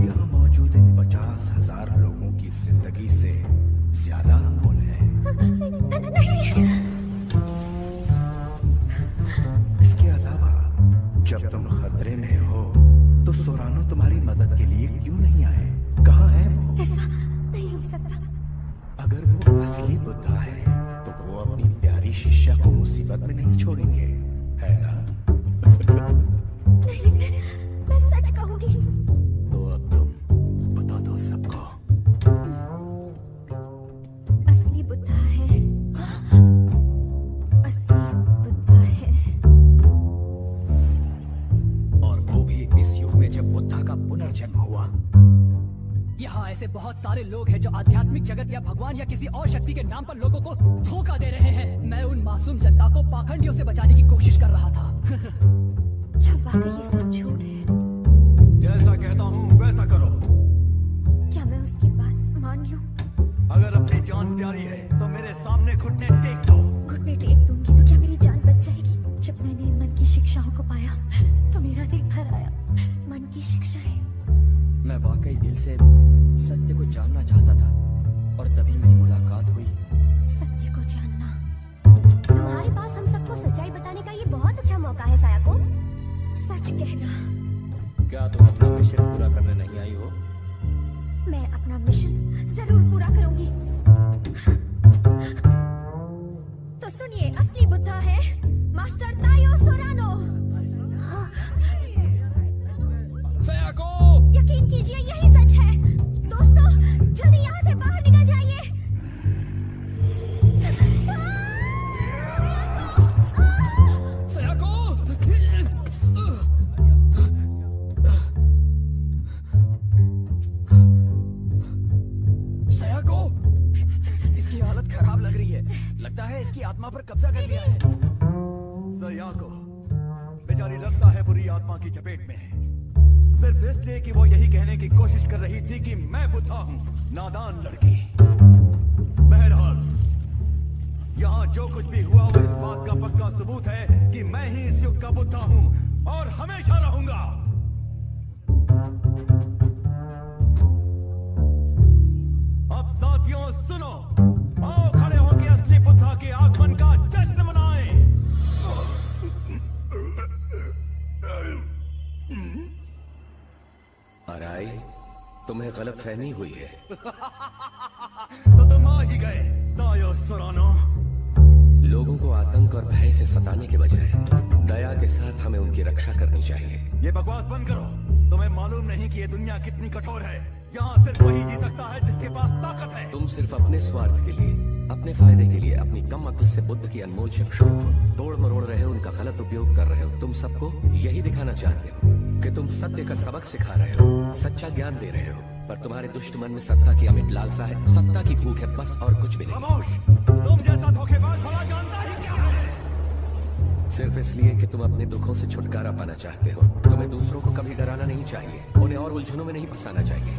यहाँ मौजूद इन 50,000 लोगों की जिंदगी से ज्यादा अनमोल है? नहीं। इसके अलावा जब तुम खतरे में हो तो सोरानो तुम्हारी मदद के लिए क्यों नहीं आए? कहाँ है वो? ऐसा नहीं हो सकता। अगर वो असली बुद्धा है तो वो अपनी प्यारी शिष्या को मुसीबत में नहीं छोड़ेंगे, है ना? नहीं, मैं सच कहूंगी। तो अब तुम बता दो सबको। असली बुद्धा है। असली बुद्धा है। और वो भी इस युग में जब बुद्धा का पुनर्जन्म हुआ। यहाँ ऐसे बहुत सारे लोग हैं जो आध्यात्मिक जगत या भगवान या किसी और शक्ति के नाम पर लोगों को धोखा दे रहे हैं। मैं उन मासूम जनता को पाखंडियों से बचाने की कोशिश कर रहा था। क्या वाकई ये सब झूठ है? जैसा कहता हूँ वैसा करो। क्या मैं उसकी बात मान लूं? अगर अपनी जान प्यारी है तो मेरे सामने घुटने टेक दो। घुटने टेक दूंगी तो क्या मेरी जान बच जाएगी? जब मैंने इन मन की शिक्षाओं को पाया तो मेरा दिल भर आया। मन की शिक्षाएं। मैं वाकई दिल से सत्य को जानना चाहता था और तभी मेरी मुलाकात हुई। सत्य को जानना। तुम्हारे पास हम सबको सच्चाई बताने का ये बहुत अच्छा मौका है सायाको। सच कहना। क्या तुम अपना मिशन पूरा करने नहीं आई हो? मैं अपना मिशन जरूर पूरा करूंगी। तो सुनिए, असली बुद्धा है मास्टर तायो सोरानो। सायाको! यकीन कीजिए यही सच है। दोस्तों, जल्दी यहाँ से बाहर निकल जाइए। सायाको! सायाको! इसकी हालत खराब लग रही है। लगता है इसकी आत्मा पर कब्जा कर लिया है। सायाको बेचारी लगता है बुरी आत्मा की चपेट में है। सिर्फ इसलिए कि वो यही कहने की कोशिश कर रही थी कि मैं बुद्धा हूँ। नादान लड़की। बहरहाल यहाँ जो कुछ भी हुआ वो इस बात का पक्का सबूत है कि मैं ही इस युग का बुद्धा हूँ और हमेशा रहूंगा। अब साथियों सुनो, आओ खड़े होकर असली बुद्धा के आगमन का जश्न मनाएं। अराई, तुम्हें गलतफहमी हुई है। तो तुम आ ही गए तायो सोरानो। लोगों को आतंक और भय से सताने के बजाय दया के साथ हमें उनकी रक्षा करनी चाहिए। ये बकवास बंद करो। तुम्हें मालूम नहीं कि ये दुनिया कितनी कठोर है। यहाँ सिर्फ वही जी सकता है जिसके पास ताकत है। तुम सिर्फ अपने स्वार्थ के लिए, अपने फायदे के लिए अपनी कम अक्ल से बुद्ध की अनमोल शिक्षाओं को तोड़ मरोड़ रहे हो, उनका गलत उपयोग कर रहे हो। तुम सबको यही दिखाना चाहते हो कि तुम सत्य का सबक सिखा रहे हो, सच्चा ज्ञान दे रहे हो, पर तुम्हारे दुष्ट मन में सत्ता की अमिट लालसा है, सत्ता की भूख है, बस और कुछ भी नहीं। खामोश! तुम जैसा धोखेबाज भला जानता ही क्या है? सिर्फ इसलिए कि तुम अपने दुखों से छुटकारा पाना चाहते हो। तुम्हें दूसरों को कभी डराना नहीं चाहिए, उन्हें और उलझनों में नहीं फंसाना चाहिए।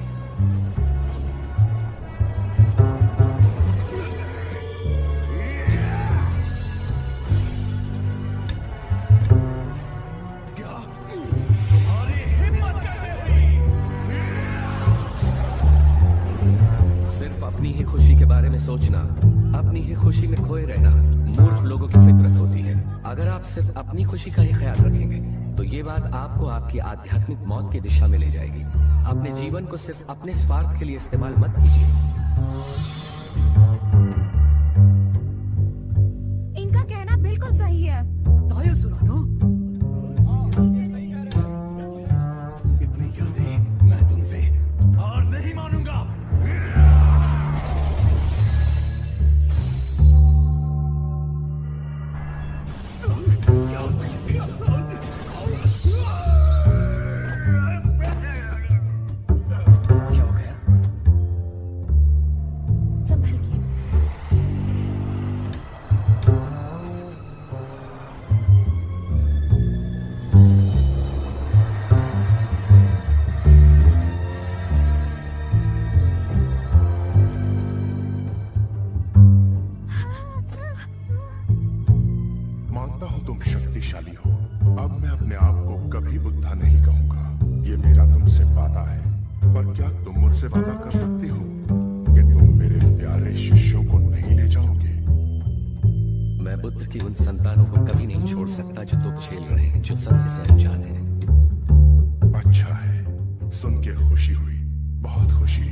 सिर्फ अपनी ही खुशी के बारे में सोचना, अपनी ही खुशी में खोए रहना मूर्ख लोगों की फितरत होती है। अगर आप सिर्फ अपनी खुशी का ही ख्याल रखेंगे तो ये बात आपको आपकी आध्यात्मिक मौत की दिशा में ले जाएगी। अपने जीवन को सिर्फ अपने स्वार्थ के लिए इस्तेमाल मत कीजिए। इनका कहना बिल्कुल सही है। तायो सोरानो, इतनी जल्दी मैं तुमसे हार नहीं मानूंगा। मानता हूँ तुम शक्तिशाली हो। अब मैं अपने आप को कभी बुद्धा नहीं कहूंगा, ये मेरा तुमसे वादा है। पर क्या तुम मुझसे वादा कर सकते हो कि तुम मेरे प्यारे शिष्यों को नहीं ले जाओगे? मैं बुद्ध की उन संतानों को कभी नहीं छोड़ सकता जो दुख झेल रहे हैं, जो सत्य से अनजान हैं। अच्छा है, सुन के खुशी हुई, बहुत खुशी।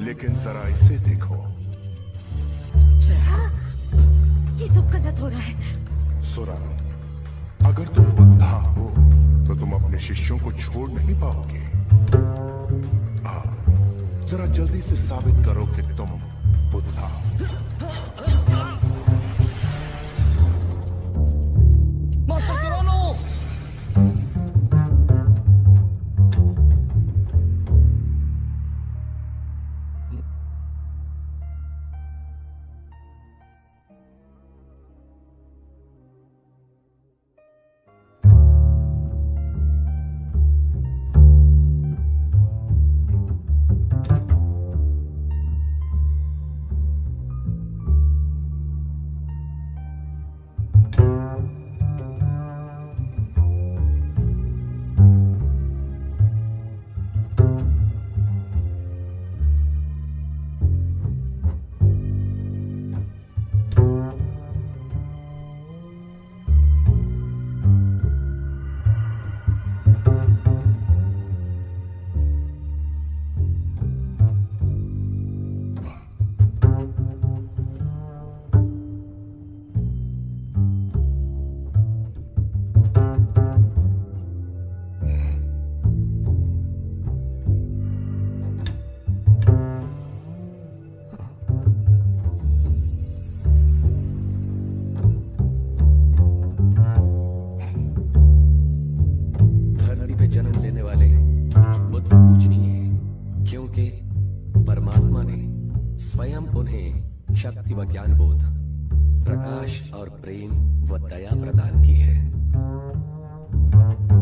लेकिन जरा इसे देखो। ये तो गलत हो रहा है। सुरानो, अगर तुम बुद्धा हो तो तुम अपने शिष्यों को छोड़ नहीं पाओगे। जरा जल्दी से साबित करो कि तुम बुद्धा हो। मास्टर सुरानो! शक्ति व ज्ञान बोध, प्रकाश और प्रेम व दया प्रदान की है।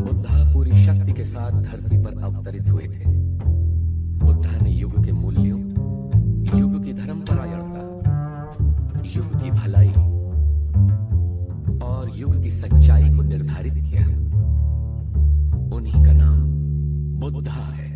बुद्धा पूरी शक्ति के साथ धरती पर अवतरित हुए थे। बुद्धा ने युग के मूल्यों, युग की धर्मपरायणता, युग की भलाई और युग की सच्चाई को निर्धारित किया। उन्हीं का नाम बुद्धा है।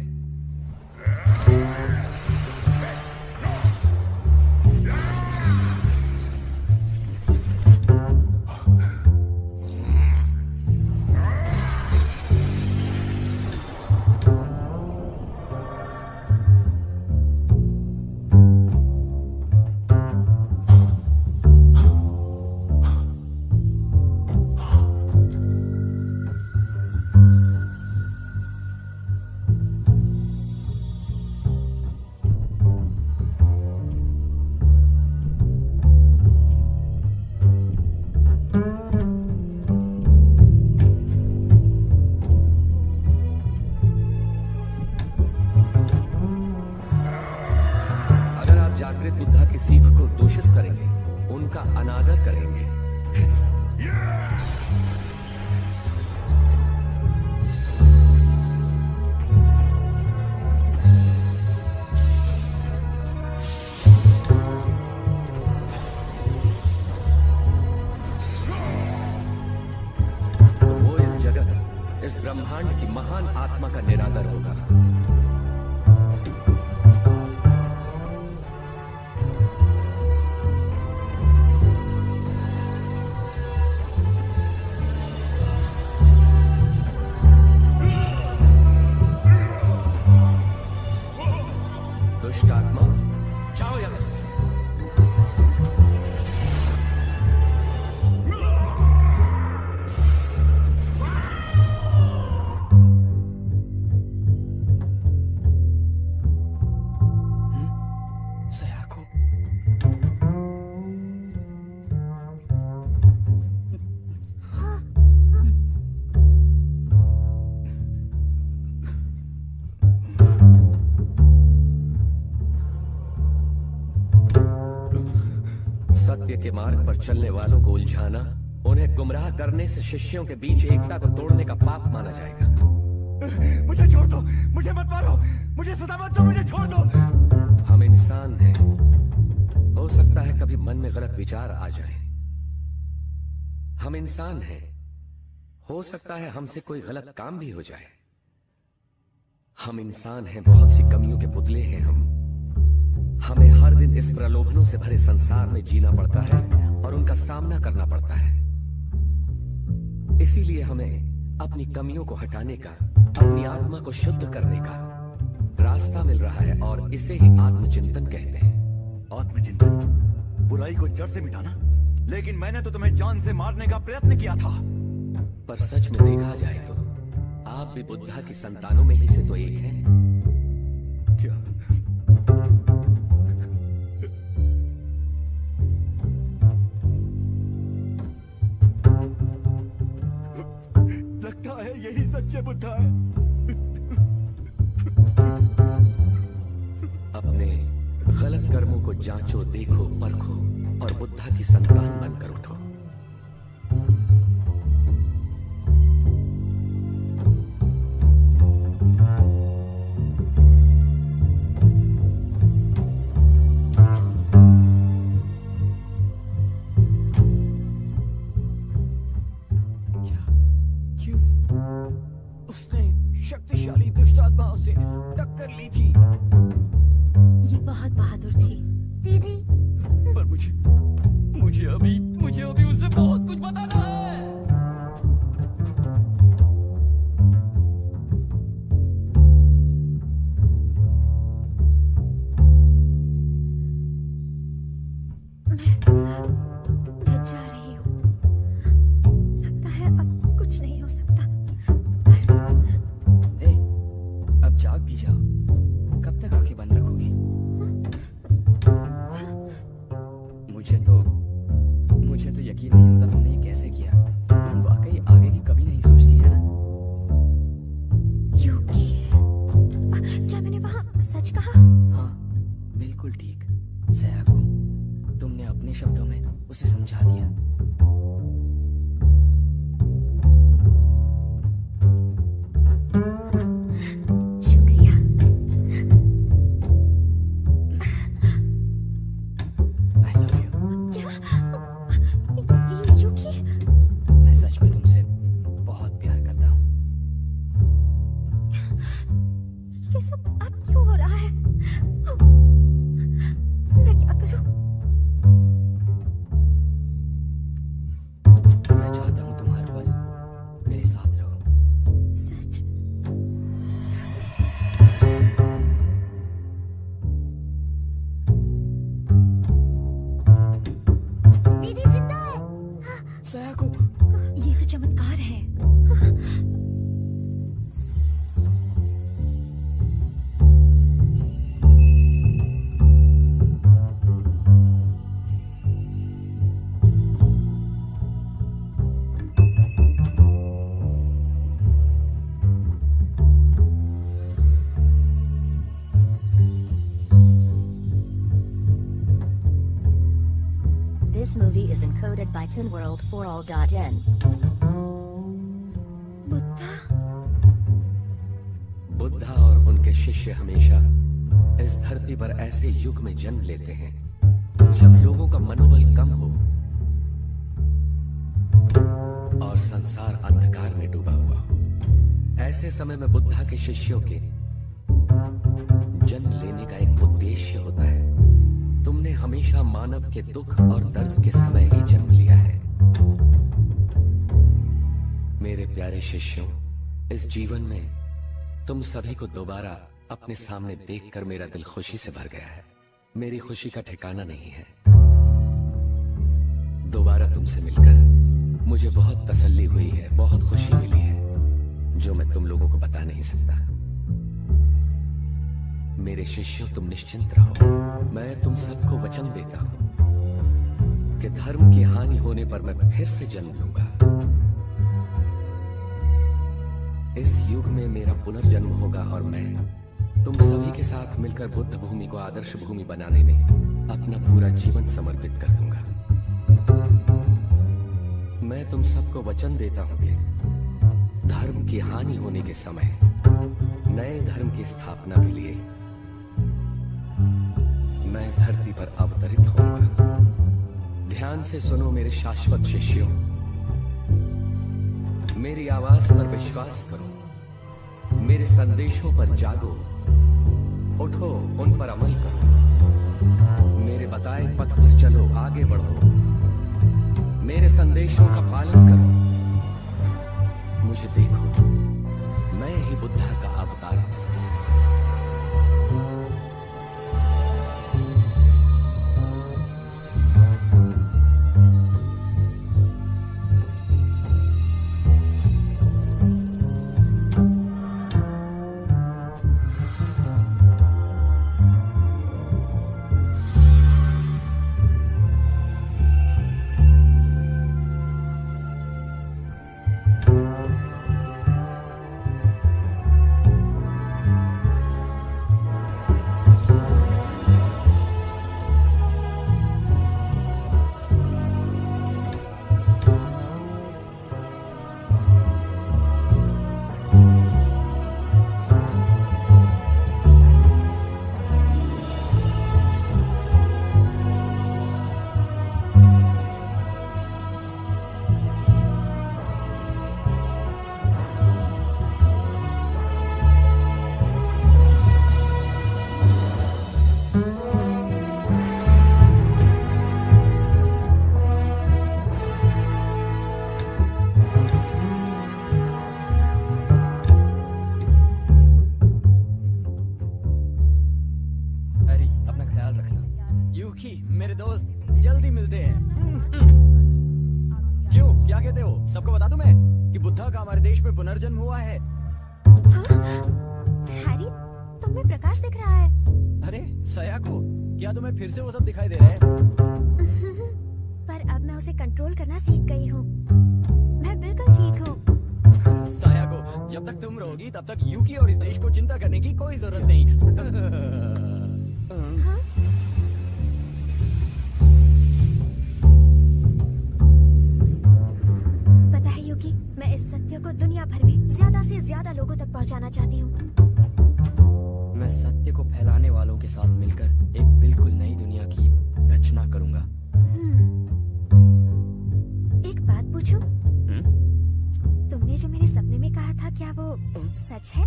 बुद्धा की सीख को दूषित करेंगे, उनका अनादर करेंगे। तो वो इस जगत, इस ब्रह्मांड की महान आत्मा का निरादर होगा। के मार्ग पर चलने वालों को उलझाना, उन्हें गुमराह करने से शिष्यों के बीच एकता को तोड़ने का पाप माना जाएगा। मुझे छोड़ दो, मुझे मत मारो, मुझे सजा मत दो, मुझे छोड़ दो। हम इंसान हैं, हो सकता है कभी मन में गलत विचार आ जाए। हम इंसान हैं, हो सकता है हमसे कोई गलत काम भी हो जाए। हम इंसान हैं, बहुत सी कमियों के पुतले हैं हम। हमें हर दिन इस प्रलोभनों से भरे संसार में जीना पड़ता है और उनका सामना करना पड़ता है। इसीलिए हमें अपनी कमियों को हटाने का, अपनी आत्मा को शुद्ध करने का रास्ता मिल रहा है और इसे ही आत्मचिंतन कहते हैं। आत्मचिंतन, बुराई को जड़ से मिटाना। लेकिन मैंने तो तुम्हें जान से मारने का प्रयत्न किया था। पर सच में देखा जाए तो आप भी बुद्धा की संतानों में ही से तो एक हैं। क्या? लगता है यही सच्चे बुद्धा है। अपने गलत कर्मों को जांचो, देखो, परखो और बुद्धा की संतान बनकर उठो। शक्तिशाली दुष्ट आत्माओं से टक्कर ली थी। ये बहुत बहादुर थी। दीदी, पर मुझे अभी उससे बहुत कुछ बताना है। मैं जा रही हूँ। लगता है अब कुछ नहीं हो सकता। अब जाग भी जाओ, कब तक आंखें बंद रखोगी? मुझे तो यकीन नहीं होता तुमने ये कैसे किया। तुम वाकई आगे की कभी नहीं सोचती है ना? यूकी, क्या मैंने वहाँ सच कहा? हाँ, बिल्कुल ठीक। सयाको, तुमने अपने शब्दों में उसे समझा दिया। ये तो चमत्कार है। This movie is encoded by ToonWorld4All.in. Buddha और उनके शिष्य हमेशा इस धरती पर ऐसे युग में जन्म लेते हैं जब लोगों का मनोबल कम हो और संसार अंधकार में डूबा हुआ हो। ऐसे समय में बुद्धा के शिष्यों के जन्म लेने का एक उद्देश्य होता है। तुमने हमेशा मानव के दुख और दर्द के समय ही जन्म लिया है। मेरे प्यारे शिष्यों, इस जीवन में तुम सभी को दोबारा अपने सामने देखकर मेरा दिल खुशी से भर गया है। मेरी खुशी का ठिकाना नहीं है। दोबारा तुमसे मिलकर मुझे बहुत तसल्ली हुई है, बहुत खुशी मिली है, जो मैं तुम लोगों को बता नहीं सकता। मेरे शिष्यों, तुम निश्चिंत रहो। मैं तुम सबको वचन देता हूं कि धर्म की हानि होने पर मैं फिर से जन्म लूंगा। इस युग में मेरा पुनर्जन्म होगा और मैं तुम सभी के साथ मिलकर बुद्ध भूमि को आदर्श भूमि बनाने में अपना पूरा जीवन समर्पित कर दूंगा। मैं तुम सबको वचन देता हूं कि धर्म की हानि होने के समय नए धर्म की स्थापना के लिए मैं धरती पर अवतरित होऊंगा। ध्यान से सुनो मेरे शाश्वत शिष्यों, मेरी आवाज पर विश्वास करो, मेरे संदेशों पर जागो, उठो, उन पर अमल करो, मेरे बताए पथ पर चलो, आगे बढ़ो, मेरे संदेशों का पालन करो। मुझे देखो, मैं ही बुद्धा का अवतार हूं। मेरे दोस्त, जल्दी मिलते हैं। क्यों, क्या कहते हो? सबको बता दूं मैं कि बुद्धा का हमारे देश में पुनर्जन्म हुआ है। हैरी, तुम में प्रकाश दिख रहा है। अरे सयाको, क्या तुम्हें फिर से वो सब दिखाई दे रहा है? पर अब मैं उसे कंट्रोल करना सीख गई हूँ। मैं बिल्कुल ठीक हूँ। सयाको, जब तक तुम रहोगी तब तक यूकी और इस देश को चिंता करने की कोई जरूरत नहीं। पता है यूकी, मैं इस सत्य को दुनिया भर में ज्यादा से ज्यादा लोगों तक पहुंचाना चाहती हूँ। मैं सत्य को फैलाने वालों के साथ मिलकर एक बिल्कुल नई दुनिया की रचना करूंगा। एक बात पूछूं? तुमने जो मेरे सपने में कहा था, क्या वो सच है?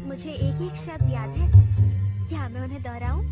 मुझे एक एक शब्द याद है, क्या मैं उन्हें दोहराऊं?